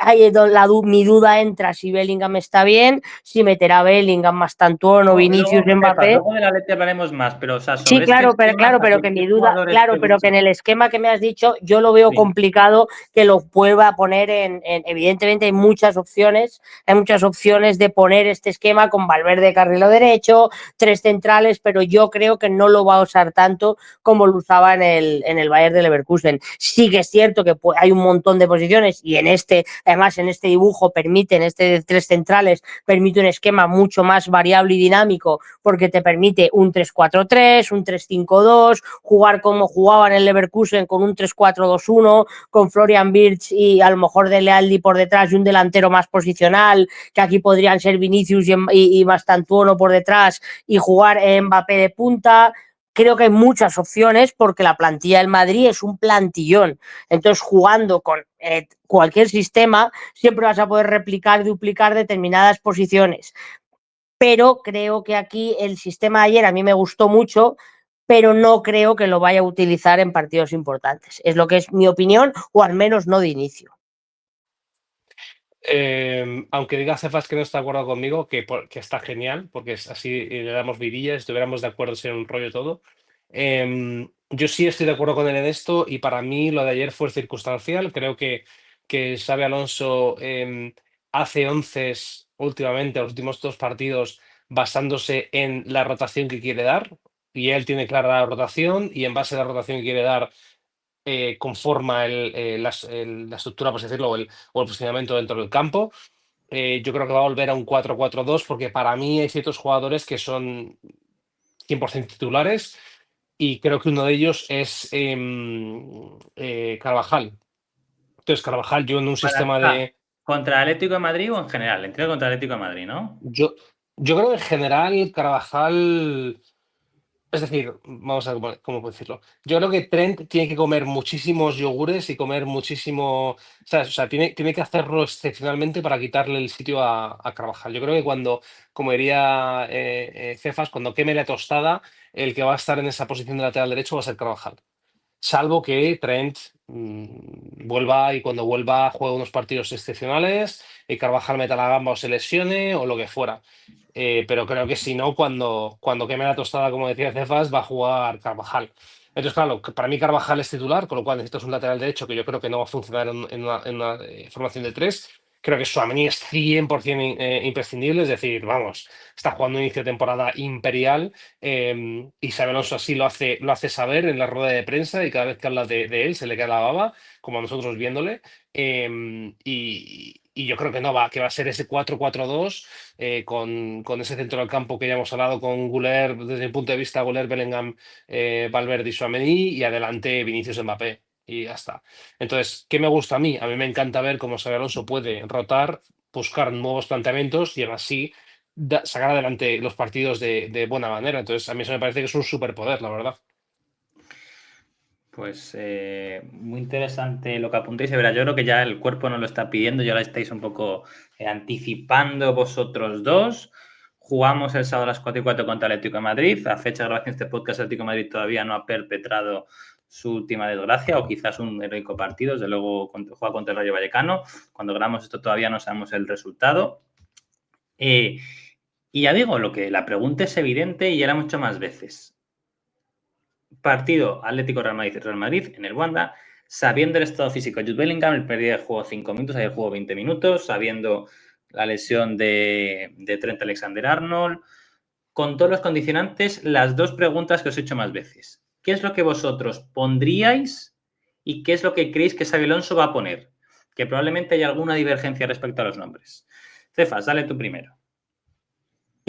mi duda entra si Bellingham está bien, si meterá Bellingham, Mastantuono, Vinicius, Luego, Mbappé. luego de la Leti hablaremos más, pero o sea, Sí, sobre este esquema, pero que mi duda, claro, pero que en el esquema que me has dicho, yo lo veo sí. complicado que lo vuelva poner evidentemente hay muchas opciones de poner este esquema con Valverde carrilo derecho, 3 centrales, pero yo creo que no lo va a usar tanto como lo usaba en el Bayern de Leverkusen. Sí que es cierto que hay un montón de posiciones y además en este dibujo en este de 3 centrales, permite un esquema mucho más variable y dinámico porque te permite un 3-4-3, un 3-5-2, jugar como jugaban en el Leverkusen con un 3-4-2-1, con Florian Wirtz y a lo mejor Dele Alli por detrás y un delantero más posicional, que aquí podrían ser Vinicius y Mastantuono por detrás y jugar Mbappé de punta. Creo que hay muchas opciones porque la plantilla del Madrid es un plantillón. Entonces, jugando con cualquier sistema, siempre vas a poder replicar y duplicar determinadas posiciones. Pero creo que aquí el sistema de ayer a mí me gustó mucho, pero no creo que lo vaya a utilizar en partidos importantes. Es lo que es mi opinión, o al menos no de inicio. Aunque diga Cefas que no está de acuerdo conmigo, que está genial, porque es así le damos vidilla, estuviéramos de acuerdo en un rollo todo. Yo sí estoy de acuerdo con él en esto y para mí lo de ayer fue circunstancial. Creo que Xabi Alonso hace onces últimamente, los últimos 2 partidos, basándose en la rotación que quiere dar y él tiene clara la rotación y en base a la rotación que quiere dar conforma la estructura, por así decirlo, o el posicionamiento dentro del campo. Yo creo que va a volver a un 4-4-2 porque para mí hay ciertos jugadores que son 100% titulares y creo que uno de ellos es Carvajal. Entonces, Carvajal, yo en un sistema de... ¿Contra el Atlético de Madrid o en general? Entiendo contra el Atlético de Madrid, ¿no? Yo creo que en general Carvajal... Es decir, vamos a ver cómo puedo decirlo. Yo creo que Trent tiene que comer muchísimos yogures y comer muchísimo, ¿sabes? O sea, tiene que hacerlo excepcionalmente para quitarle el sitio a Carvajal. Yo creo que como diría Cefas, cuando queme la tostada, el que va a estar en esa posición de lateral derecho va a ser Carvajal. Salvo que Trent vuelva y cuando vuelva juegue unos partidos excepcionales y Carvajal meta la gamba o se lesione o lo que fuera. Pero creo que si no, cuando queme la tostada, como decía Cefas, va a jugar Carvajal. Entonces, claro, para mí Carvajal es titular, con lo cual necesitas un lateral derecho que yo creo que no va a funcionar en una formación de 3. Creo que Tchouaméni es 100% imprescindible, es decir, vamos, está jugando un inicio de temporada imperial y Xabi Alonso así lo hace saber en la rueda de prensa y cada vez que habla de él se le queda la baba, como a nosotros viéndole. Y yo creo que no que va a ser ese 4-4-2 con ese centro del campo que ya hemos hablado con Güler, desde mi punto de vista, Güler, Bellingham, Valverde y Tchouaméni y adelante Vinicius Mbappé. Y ya está. Entonces, ¿qué me gusta a mí? A mí me encanta ver cómo Xabi Alonso puede rotar, buscar nuevos planteamientos y aún así sacar adelante los partidos de buena manera. Entonces, a mí eso me parece que es un superpoder, la verdad. Pues muy interesante lo que apuntéis. Verá, yo creo que ya el cuerpo nos lo está pidiendo, ya lo estáis un poco anticipando vosotros dos. Jugamos el sábado a las 4:15 contra el Atlético de Madrid. A fecha de grabación de este podcast, el Atlético de Madrid todavía no ha perpetrado su última desgracia o quizás un heroico partido. Desde luego juega contra el Rayo Vallecano. Cuando grabamos esto todavía no sabemos el resultado. Y ya digo, la pregunta es evidente y era mucho más veces. Partido Atlético-Real Madrid-Real Madrid en el Wanda, sabiendo el estado físico de Jude Bellingham, el primer día jugó 5 minutos, ayer jugó 20 minutos, sabiendo la lesión de Trent Alexander-Arnold, con todos los condicionantes, las 2 preguntas que os he hecho más veces. ¿Qué es lo que vosotros pondríais y qué es lo que creéis que Xabi Alonso va a poner? Que probablemente haya alguna divergencia respecto a los nombres. Cefas, dale tú primero.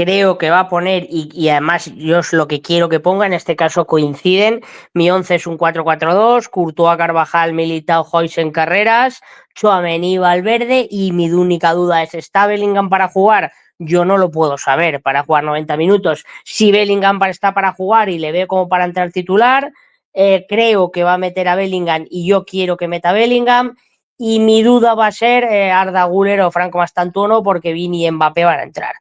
creo que va a poner, y además yo es lo que quiero que ponga, en este caso coinciden, mi 11 es un 4-4-2, Courtois, Carvajal, Militao, Huijsen, Carreras, Tchouaméni, Valverde, y mi única duda es, ¿está Bellingham para jugar? Yo no lo puedo saber para jugar 90 minutos. Si Bellingham está para jugar y le veo como para entrar titular, creo que va a meter a Bellingham y yo quiero que meta a Bellingham. Y mi duda va a ser Arda Güler o Franco Mastantuono, porque Vini y Mbappé van a entrar.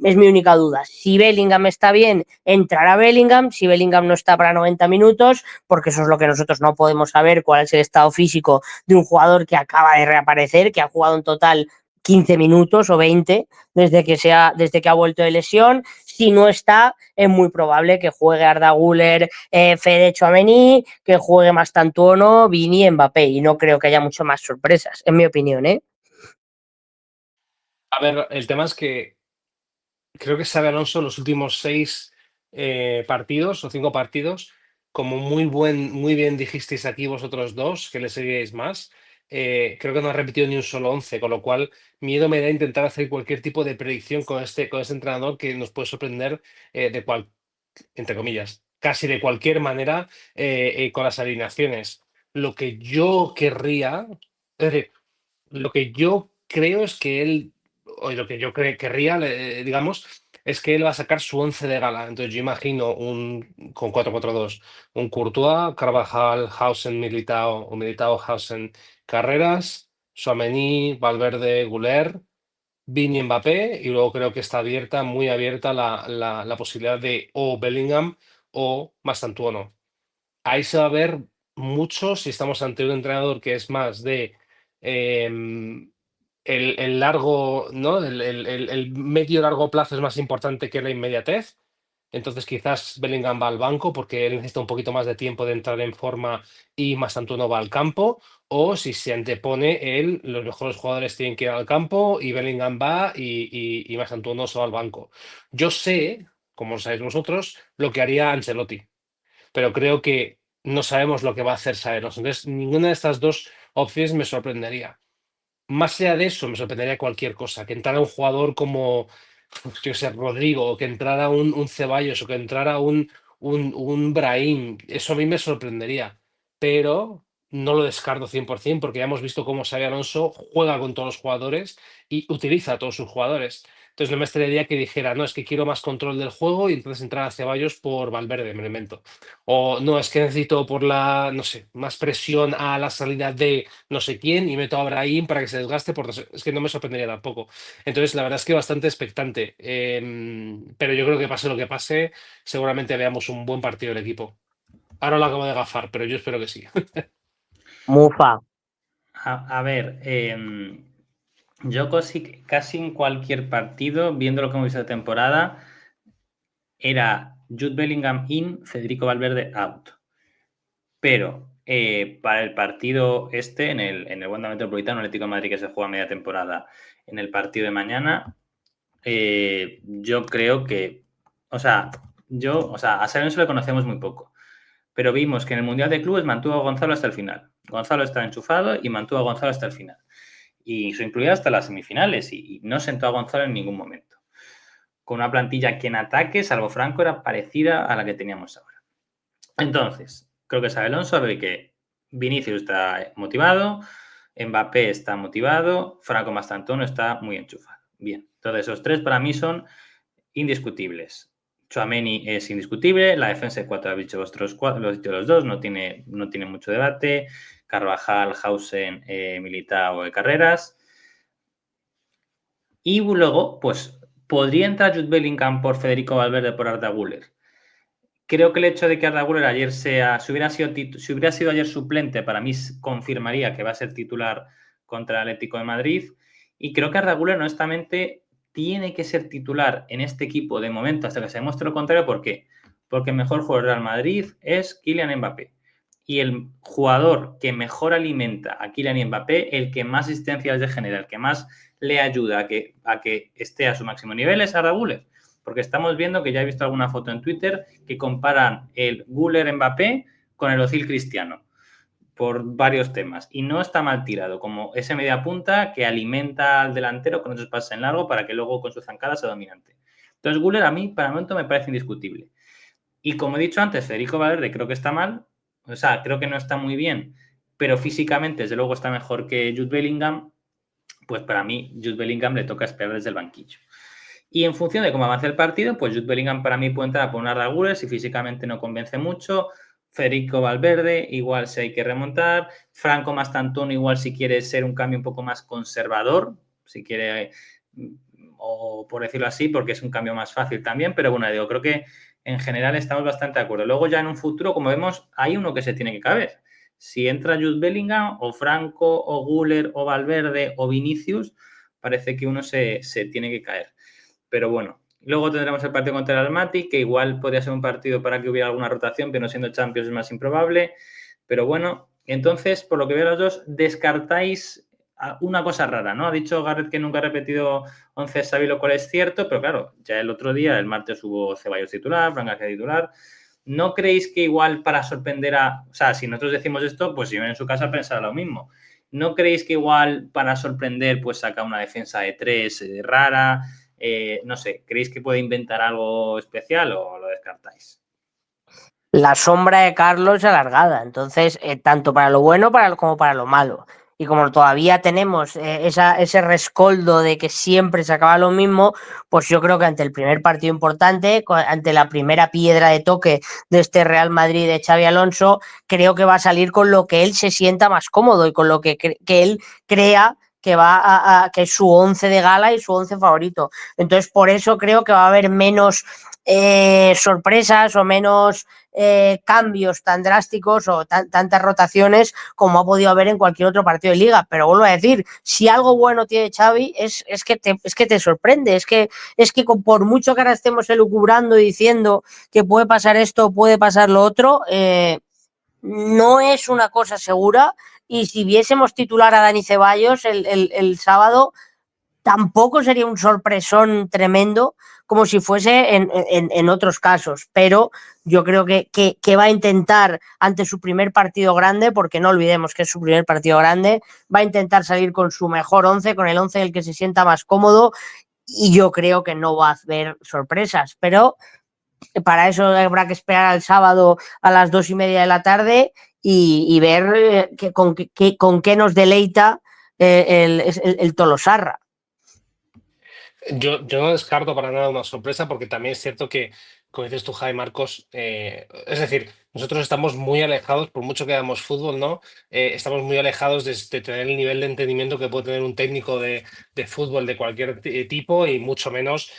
Es mi única duda. Si Bellingham está bien, entrará Bellingham. Si Bellingham no está para 90 minutos, porque eso es lo que nosotros no podemos saber, cuál es el estado físico de un jugador que acaba de reaparecer, que ha jugado en total 15 minutos o 20 desde que ha vuelto de lesión. Si no está, es muy probable que juegue Arda Güler, Fede Tchouaméni, que juegue Mastantuono, Vini y Mbappé. Y no creo que haya mucho más sorpresas, en mi opinión, ¿eh? A ver, el tema es que creo que Xabi Alonso en los últimos 6 partidos o 5 partidos, como muy bien dijisteis aquí vosotros dos, que le seguíais más, creo que no ha repetido ni un solo 11, con lo cual miedo me da intentar hacer cualquier tipo de predicción con este entrenador que nos puede sorprender entre comillas, casi de cualquier manera con las alineaciones. Lo que yo querría, es decir, lo que yo creo es que él, o lo que yo querría, digamos, es que él va a sacar su 11 de gala. Entonces yo imagino con 4-4-2, un Courtois, Carvajal, Hausen, Militao, o Militao, Hausen, Carreras, Tchouaméni, Valverde, Güler, Vini, Mbappé, y luego creo que está abierta, muy abierta la posibilidad de o Bellingham o Mastantuono. Ahí se va a ver mucho si estamos ante un entrenador que es más de em, el largo, ¿no? El medio largo plazo es más importante que la inmediatez. Entonces quizás Bellingham va al banco porque él necesita un poquito más de tiempo de entrar en forma y Mastantuono va al campo. O si se antepone él, los mejores jugadores tienen que ir al campo y Bellingham va y Mastantuono se va al banco. Yo sé, como sabéis vosotros, lo que haría Ancelotti, pero creo que no sabemos lo que va a hacer Saeros. Entonces, ninguna de estas dos opciones me sorprendería. Más allá de eso, me sorprendería cualquier cosa. Que entrara un jugador como, yo qué sé, Rodrigo, o que entrara un Ceballos, o que entrara un Brahim. Eso a mí me sorprendería. Pero no lo descarto 100% porque ya hemos visto cómo Xabi Alonso juega con todos los jugadores y utiliza a todos sus jugadores. Entonces no me extrañaría que dijera, no, es que quiero más control del juego y entonces entrar a Ceballos por Valverde, me lo invento. O no, es que necesito por no sé, más presión a la salida de no sé quién y meto a Brahim para que se desgaste, es que no me sorprendería tampoco. Entonces, la verdad es que bastante expectante. Pero yo creo que pase lo que pase, seguramente veamos un buen partido del equipo. Ahora lo acabo de gafar, pero yo espero que sí. Mufa. A ver, yo casi en cualquier partido, viendo lo que hemos visto de temporada, era Jude Bellingham in, Federico Valverde out. Pero para el partido en el Wanda Metropolitano Atlético de Madrid, que se juega media temporada, en el partido de mañana, yo creo que, a Xabi Alonso le conocemos muy poco, pero vimos que en el Mundial de Clubes mantuvo a Gonzalo hasta el final. Gonzalo está enchufado y mantuvo a Gonzalo hasta el final. Y se incluía hasta las semifinales y no sentó a Gonzalo en ningún momento. Con una plantilla que en ataque, salvo Franco, era parecida a la que teníamos ahora. Entonces, creo que Xabi Alonso sabe que Vinicius está motivado, Mbappé está motivado, Franco Mastantuono está muy enchufado. Bien, entonces esos tres para mí son indiscutibles. Tchouaméni es indiscutible, la defensa de 4 habéis dicho vosotros, lo he dicho los dos, no tiene mucho debate. Carvajal, Hausen, Militao, Carreras. Y luego, pues, podría entrar Jude Bellingham por Federico Valverde por Arda Güler. Creo que el hecho de que Arda Güler ayer si hubiera sido ayer suplente, para mí confirmaría que va a ser titular contra el Atlético de Madrid. Y creo que Arda Güler, honestamente, tiene que ser titular en este equipo de momento hasta que se demuestre lo contrario. ¿Por qué? Porque el mejor jugador del Real Madrid es Kylian Mbappé. Y el jugador que mejor alimenta a Kylian Mbappé, el que más asistencias le genera, el que más le ayuda a que esté a su máximo nivel es Arda Güler. Porque estamos viendo que ya he visto alguna foto en Twitter que comparan el Güler Mbappé con el Özil Cristiano por varios temas. Y no está mal tirado, como ese media punta que alimenta al delantero con esos pases en largo para que luego con su zancada sea dominante. Entonces, Güler a mí, para el momento, me parece indiscutible. Y como he dicho antes, Federico Valverde creo que está mal, o sea, creo que no está muy bien, pero físicamente, desde luego, está mejor que Jude Bellingham. Pues para mí, Jude Bellingham le toca esperar desde el banquillo. Y en función de cómo avance el partido, pues Jude Bellingham para mí puede entrar por una Guller si físicamente no convence mucho. Federico Valverde, igual si hay que remontar. Franco Mastantón, igual si quiere ser un cambio un poco más conservador, si quiere, o por decirlo así, porque es un cambio más fácil también. Pero bueno, digo, creo que en general estamos bastante de acuerdo. Luego ya en un futuro, como vemos, hay uno que se tiene que caber. Si entra Jude Bellingham, o Franco, o Güler, o Valverde, o Vinicius, parece que uno se tiene que caer. Pero bueno, luego tendremos el partido contra el Almaty, que igual podría ser un partido para que hubiera alguna rotación, pero no siendo Champions es más improbable. Pero bueno, entonces, por lo que veo los dos, descartáis una cosa rara, ¿no? Ha dicho Gareth que nunca ha repetido 11 Xavi, lo cual es cierto, pero claro, ya el otro día, el martes, hubo Ceballos titular, Fran García titular. ¿No creéis que igual para sorprender o sea, si nosotros decimos esto, pues si ven en su casa pensará lo mismo? ¿No creéis que igual para sorprender, pues saca una defensa de 3 rara? No sé, ¿creéis que puede inventar algo especial o lo descartáis? La sombra de Carlos es alargada, entonces, tanto para lo bueno como para lo malo. Y como todavía tenemos ese rescoldo de que siempre se acaba lo mismo, pues yo creo que ante el primer partido importante, ante la primera piedra de toque de este Real Madrid de Xavi Alonso, creo que va a salir con lo que él se sienta más cómodo y con lo que él crea que va que es su 11 de gala y su 11 favorito. Entonces, por eso creo que va a haber menos sorpresas o menos cambios tan drásticos o tantas rotaciones como ha podido haber en cualquier otro partido de liga. Pero vuelvo a decir, si algo bueno tiene Xavi es que te sorprende, es que por mucho que ahora estemos elucubrando y diciendo que puede pasar esto, puede pasar lo otro, no es una cosa segura. Y si viésemos titular a Dani Ceballos el sábado, tampoco sería un sorpresón tremendo como si fuese en otros casos, pero yo creo que va a intentar ante su primer partido grande, porque no olvidemos que es su primer partido grande, va a intentar salir con su mejor 11, con el 11 del que se sienta más cómodo, y yo creo que no va a haber sorpresas, pero para eso habrá que esperar al sábado a las 2:30 de la tarde y ver con qué nos deleita el Tolosarra. Yo no descarto para nada una sorpresa porque también es cierto que, como dices tú, Javi Marcos, es decir, nosotros estamos muy alejados, por mucho que hagamos fútbol, ¿no? Estamos muy alejados de tener el nivel de entendimiento que puede tener un técnico de fútbol de cualquier tipo y mucho menos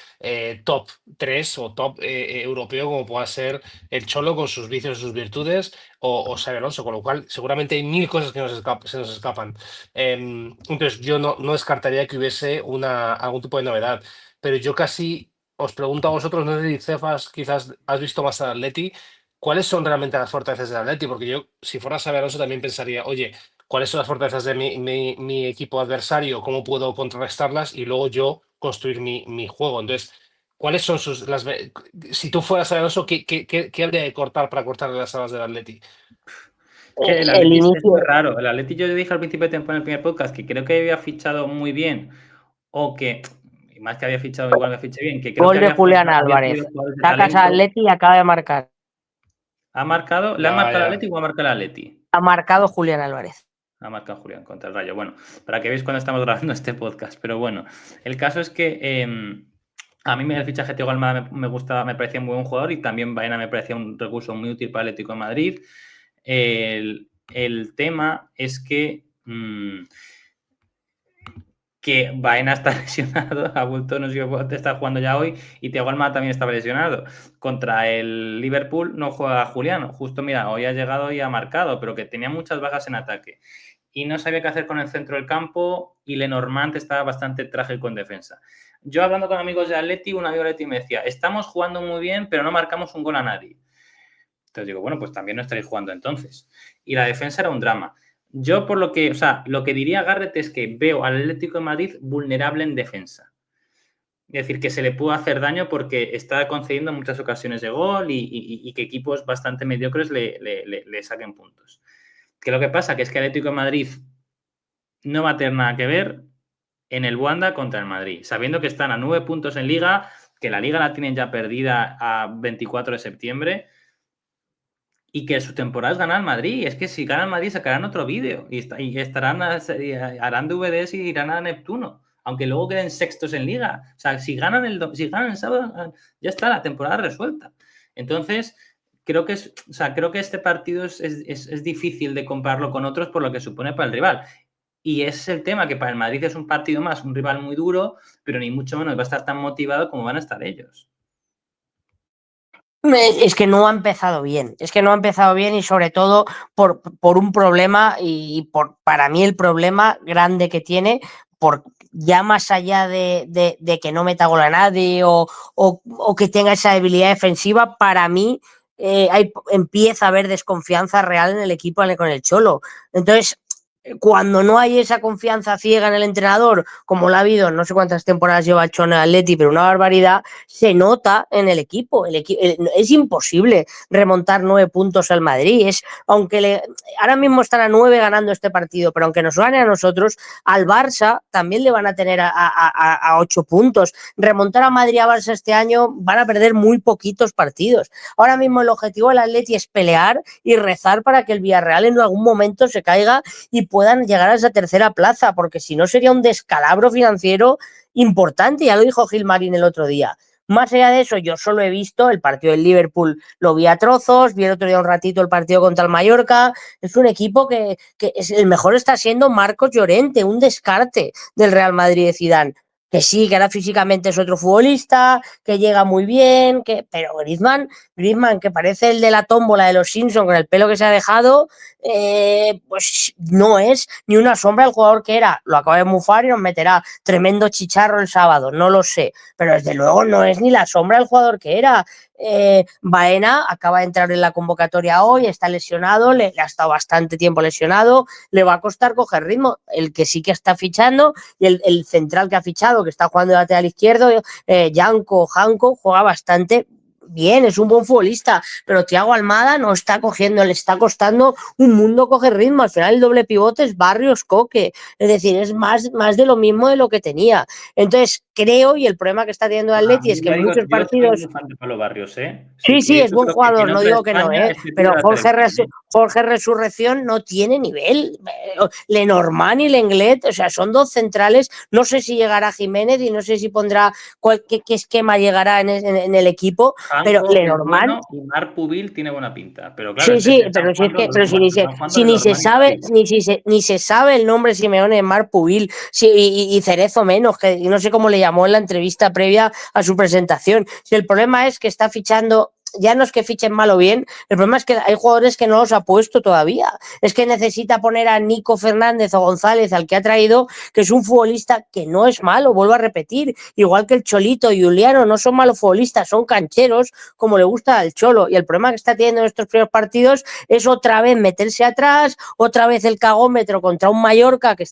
top 3 o top europeo como pueda ser el Cholo con sus vicios y sus virtudes o Xabi Alonso, con lo cual seguramente hay mil cosas que se nos escapan. Entonces, yo no descartaría que hubiese algún tipo de novedad, pero yo casi os pregunto a vosotros, no sé si Cefas quizás has visto más al Atleti, ¿cuáles son realmente las fortalezas del Atleti? Porque yo, si fuera Xabi Alonso, también pensaría, oye, ¿cuáles son las fortalezas de mi equipo adversario? ¿Cómo puedo contrarrestarlas? Y luego yo construir mi juego. Entonces, ¿cuáles son si tú fueras Xabi Alonso, ¿qué habría de cortar para cortarle las alas del Atleti? Que el El Atleti es muy inicio, raro. El Atleti, yo dije al principio de temporada en el primer podcast que creo que había fichado muy bien, o que, y más que había fichado igual que fiché bien, que creo que gol de Julián había traído Álvarez. jugadores de Sacas a talento. Atleti y acaba de marcar. ¿Ha marcado? ¿Le ha Ya, marcado el ya. Atleti o ha marcado el Atleti? Ha marcado Julián Álvarez. Ha marcado Julián contra el Rayo. Bueno, para que veáis cuando estamos grabando este podcast. Pero bueno, el caso es que a mí el fichaje de Thiago Almada me gustaba, me parecía un buen jugador y también Baena me parecía un recurso muy útil para el Atlético de Madrid. El tema es que Baena está lesionado, ha vuelto, no sé si está jugando ya hoy, y Thiago Almada también estaba lesionado. Contra el Liverpool no juega Julián, justo mira, hoy ha llegado y ha marcado, pero que tenía muchas bajas en ataque. Y no sabía qué hacer con el centro del campo, y Lenormand estaba bastante trágico en defensa. Yo hablando con amigos de Atleti, un amigo de Atleti me decía, estamos jugando muy bien, pero no marcamos un gol a nadie. Entonces digo, bueno, pues también no estaréis jugando entonces. Y la defensa era un drama. Yo por lo que, o sea, lo que diría Garrett es que veo al Atlético de Madrid vulnerable en defensa. Es decir, que se le puede hacer daño porque está concediendo muchas ocasiones de gol y que equipos bastante mediocres le saquen puntos. Que lo que pasa que es que el Atlético de Madrid no va a tener nada que ver en el Wanda contra el Madrid, sabiendo que están a 9 puntos en Liga, que la Liga la tienen ya perdida a 24 de septiembre y que su temporada es ganar al Madrid. Es que si ganan al Madrid sacarán otro vídeo y harán DVDs y irán a Neptuno, aunque luego queden sextos en Liga. O sea, si ganan el sábado, ya está la temporada resuelta. Entonces, creo que este partido es difícil de compararlo con otros por lo que supone para el rival. Y ese es el tema, que para el Madrid es un partido más, un rival muy duro, pero ni mucho menos va a estar tan motivado como van a estar ellos. Es que no ha empezado bien, y sobre todo por un problema y para mí el problema grande que tiene, ya más allá de que no meta gol a nadie o que tenga esa debilidad defensiva, para mí empieza a haber desconfianza real en el equipo con el Cholo. Entonces, cuando no hay esa confianza ciega en el entrenador, como la ha habido, no sé cuántas temporadas lleva el Cholo en el Atleti, pero una barbaridad, se nota en el equipo. Es imposible remontar 9 puntos al Madrid. Ahora mismo están a 9 ganando este partido, pero aunque nos gane a nosotros, al Barça también le van a tener a 8 puntos. Remontar a Madrid a Barça este año van a perder muy poquitos partidos. Ahora mismo el objetivo del Atleti es pelear y rezar para que el Villarreal en algún momento se caiga y puedan llegar a esa tercera plaza, porque si no sería un descalabro financiero importante. Ya lo dijo Gilmarín el otro día. Más allá de eso, yo solo he visto el partido del Liverpool, lo vi a trozos, vi el otro día un ratito el partido contra el Mallorca. Es un equipo que el mejor está siendo Marcos Llorente, un descarte del Real Madrid de Zidane. Que sí, que ahora físicamente es otro futbolista, que llega muy bien, pero Griezmann, que parece el de la tómbola de los Simpsons con el pelo que se ha dejado, pues no es ni una sombra del jugador que era. Lo acaba de mufar y nos meterá tremendo chicharro el sábado, no lo sé, pero desde luego no es ni la sombra del jugador que era. Baena acaba de entrar en la convocatoria hoy, está lesionado, le ha estado bastante tiempo lesionado, le va a costar coger ritmo. El que sí que está fichando y el central que ha fichado, que está jugando de lateral izquierdo, Janko juega bastante bien, es un buen futbolista, pero Thiago Almada no está cogiendo, le está costando un mundo coger ritmo. Al final el doble pivote es Barrios Coque, es decir, es más de lo mismo de lo que tenía. Entonces creo, y el problema que está teniendo el Atleti es que en muchos yo soy partidos... muy fan de Pablo Barrios, ¿eh? Sí, De es hecho, buen creo que si jugador, no no fuera digo que no, España, este tío pero era lateral izquierdo. Jorge Resurrección no tiene nivel. Lenormand y Lenglet, o sea, son dos centrales. No sé si llegará Jiménez y no sé si pondrá qué esquema llegará en el equipo, pero Janko es Lenormand... bueno y Marc Pubil tiene buena pinta. Pero claro, Sí, sí, están pero si es jugando, que, pero están jugando si ni se Lenormand y sabe, Savic. ni se sabe el nombre Simeone de Marc Pubil, y Cerezo menos, que no sé cómo le llamó en la entrevista previa a su presentación. Si el problema es que está fichando, ya no es que fichen mal o bien, el problema es que hay jugadores que no los ha puesto todavía. Es que necesita poner a Nico Fernández o González, al que ha traído, que es un futbolista que no es malo, vuelvo a repetir, igual que el Cholito y Juliano, no son malos futbolistas, son cancheros, como le gusta al Cholo. Y el problema que está teniendo en estos primeros partidos es otra vez meterse atrás, otra vez el cagómetro contra un Mallorca que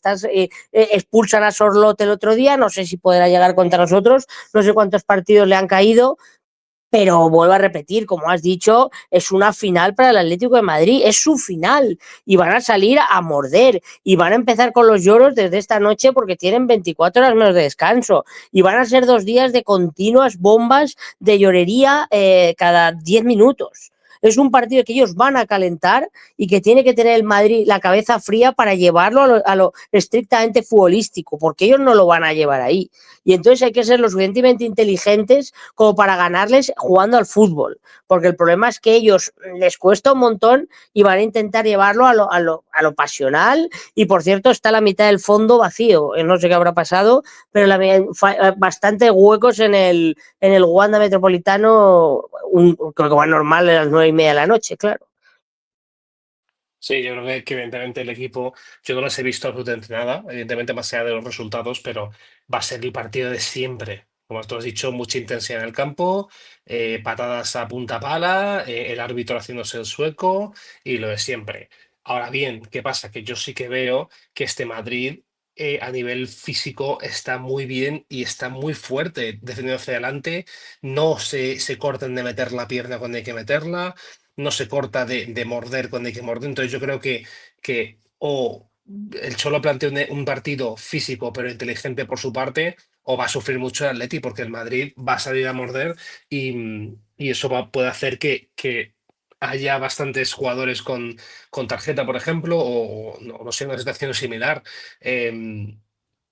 expulsan a Sorlote el otro día, no sé si podrá llegar contra nosotros, no sé cuántos partidos le han caído, pero vuelvo a repetir, como has dicho, es una final para el Atlético de Madrid, es su final y van a salir a morder y van a empezar con los lloros desde esta noche porque tienen 24 horas menos de descanso y van a ser 2 días de continuas bombas de llorería cada 10 minutos. Es un partido que ellos van a calentar y que tiene que tener el Madrid la cabeza fría para llevarlo a lo estrictamente futbolístico, porque ellos no lo van a llevar ahí. Y entonces hay que ser lo suficientemente inteligentes como para ganarles jugando al fútbol, porque el problema es que ellos les cuesta un montón y van a intentar llevarlo a lo pasional. Y por cierto, está la mitad del fondo vacío, no sé qué habrá pasado, pero bastante huecos en el Wanda Metropolitano, creo que va normal a las 9:30 de la noche, claro. Sí, yo creo que evidentemente el equipo, yo no les he visto absolutamente nada, evidentemente más allá de los resultados, pero va a ser el partido de siempre. Como tú has dicho, mucha intensidad en el campo, patadas a punta pala, el árbitro haciéndose el sueco y lo de siempre. Ahora bien, ¿qué pasa? Que yo sí que veo que este Madrid a nivel físico está muy bien y está muy fuerte defendiendo hacia adelante, no se cortan de meter la pierna cuando hay que meterla, no se corta de morder cuando hay que morder. Entonces yo creo que o el Cholo plantea un partido físico pero inteligente por su parte, o va a sufrir mucho el Atleti porque el Madrid va a salir a morder y eso puede hacer que haya bastantes jugadores con tarjeta, por ejemplo, o no sé, una situación similar. Em,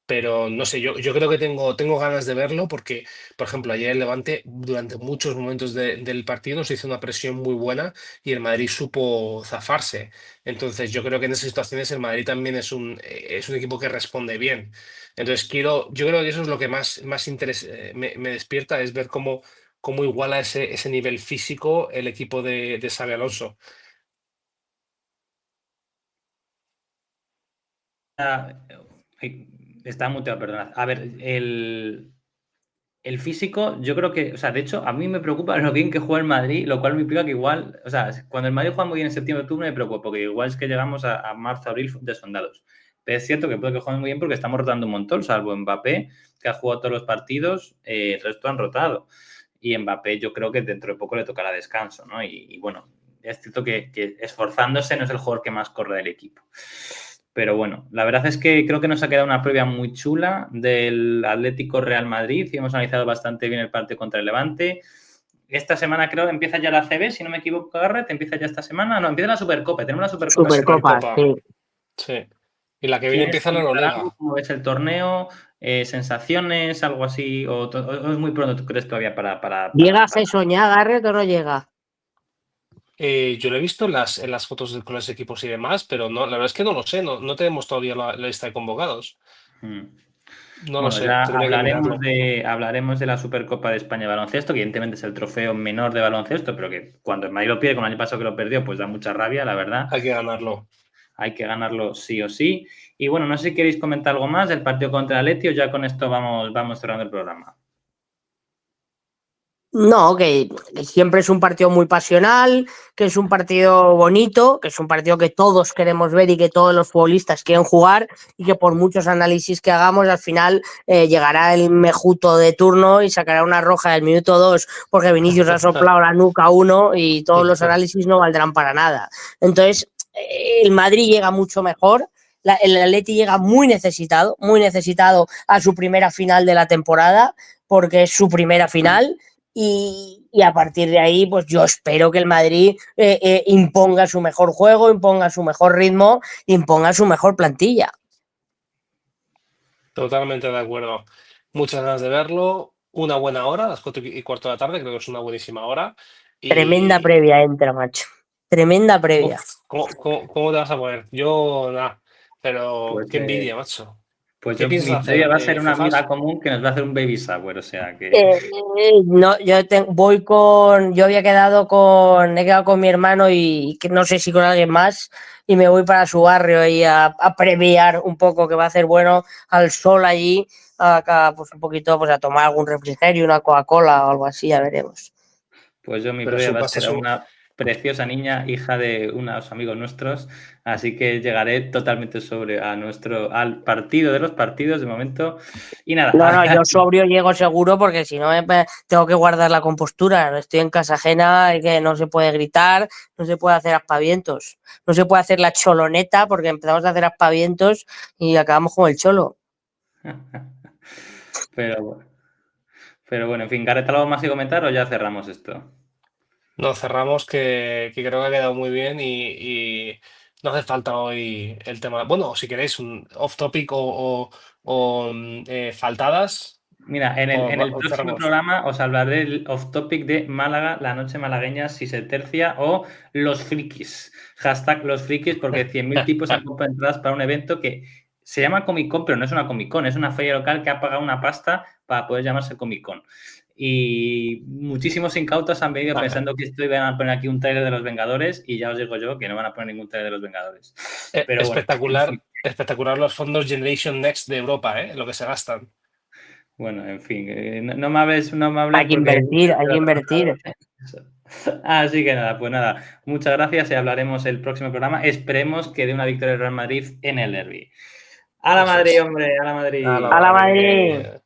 pero no sé, yo creo que tengo ganas de verlo porque, por ejemplo, ayer el Levante durante muchos momentos del partido nos hizo una presión muy buena y el Madrid supo zafarse. Entonces yo creo que en esas situaciones el Madrid también es un equipo que responde bien. Entonces yo creo que eso es lo que más interés me despierta, es ver cómo iguala ese nivel físico el equipo de Xabi Alonso. Ah, ay, está muteado, perdonad. A ver, el físico, yo creo que, o sea, de hecho, a mí me preocupa lo bien que juega el Madrid, lo cual me implica que igual, o sea, cuando el Madrid juega muy bien en septiembre, octubre, me preocupa, porque igual es que llegamos a marzo, abril desfondados. Pero es cierto que puede que jueguen muy bien porque estamos rotando un montón, salvo Mbappé, que ha jugado todos los partidos, el resto han rotado. Y Mbappé yo creo que dentro de poco le tocará descanso, ¿no? Y bueno, es cierto que esforzándose no es el jugador que más corre del equipo. Pero bueno, la verdad es que creo que nos ha quedado una previa muy chula del Atlético Real Madrid y hemos analizado bastante bien el partido contra el Levante. Esta semana creo que empieza ya la CB, si no me equivoco, Garrett, empieza ya esta semana. No, empieza la Supercopa, tenemos la Supercopa La esta semana. Supercopa, Supercopa, sí. sí. Y la que viene ¿Quieres empieza la comentar algo? Euroliga. ¿Cómo ves el torneo? ¿Sensaciones? ¿Algo así? ¿O es muy pronto, tú crees, todavía ¿Llega a Fesoñá, Garrett, o no llega? Yo lo he visto en las fotos con los equipos y demás, pero no, la verdad es que no lo sé, no tenemos todavía la lista de convocados. Hmm. No lo Bueno, sé, ya tendría que mirarlo. hablaremos de la Supercopa de España de baloncesto, que evidentemente es el trofeo menor de baloncesto, pero que cuando el Madrid lo pierde, como el año pasado que lo perdió, pues da mucha rabia, la verdad. Hay que ganarlo. Hay que ganarlo sí o sí. Y bueno, no sé si queréis comentar algo más del partido contra el Atleti o ya con esto vamos cerrando el programa. No, que siempre es un partido muy pasional, que es un partido bonito, que es un partido que todos queremos ver y que todos los futbolistas quieren jugar y que por muchos análisis que hagamos, al final llegará el mejuto de turno y sacará una roja del minuto 2 porque Vinicius ha soplado la nuca a uno y todos los análisis no valdrán para nada. Entonces, el Madrid llega mucho mejor. El Atleti llega muy necesitado a su primera final de la temporada, porque es su primera final. Y a partir de ahí, pues yo espero que el Madrid imponga su mejor juego, imponga su mejor ritmo, imponga su mejor plantilla. Totalmente de acuerdo. Muchas ganas de verlo. Una buena hora, las 4:15 de la tarde, creo que es una buenísima hora. Tremenda Y. previa entra, macho. Tremenda previa. Uf, ¿cómo te vas a poner? Yo, nada, pero Pues, qué envidia, macho. pues ¿Qué yo, piensas mi previa hacer? va a ser una amiga ¿Fijas? común que nos va a hacer un baby shower, o sea que... No, he quedado con mi hermano y que no sé si con alguien más y me voy para su barrio y a previar un poco que va a hacer bueno al sol allí, acá, pues un poquito pues a tomar algún refrigerio, una Coca-Cola o algo así, ya veremos. Pues yo mi Pero previa su va a pasta ser a su. una preciosa niña, hija de unos amigos nuestros, así que llegaré totalmente sobre al partido de los partidos de momento. Y nada, No, no, yo sobrio llego seguro porque si no tengo que guardar la compostura. Estoy en casa ajena y que no se puede gritar, no se puede hacer aspavientos, no se puede hacer la choloneta porque empezamos a hacer aspavientos y acabamos como el cholo. pero, pero bueno, en fin, Gareth, ¿algo más que comentar o ya cerramos esto? No, cerramos que creo que ha quedado muy bien y no hace falta hoy el tema. Bueno, si queréis un off topic o faltadas, Mira, en el o próximo cerramos. programa os hablaré del off topic de Málaga, la noche malagueña, si se tercia, o los frikis. Hashtag los frikis, porque 100.000 tipos han comprado entradas para un evento que se llama Comic Con, pero no es una Comic Con, es una feria local que ha pagado una pasta para poder llamarse Comic Con. Y muchísimos incautos han venido pensando que esto iban a poner aquí un trailer de los Vengadores y ya os digo yo que no van a poner ningún trailer de los Vengadores. Pero bueno, en Espectacular, fin. espectacular los fondos Generation Next de Europa, ¿eh? Lo que se gastan. Bueno, en fin, no me hables Hay que porque invertir, hay que invertir. así que nada, pues nada, muchas gracias y hablaremos el próximo programa. Esperemos que dé una victoria del Real Madrid en el derbi. ¡A la Eso Madrid, es. hombre! ¡A la A la Madrid! ¡A la Madrid! madre.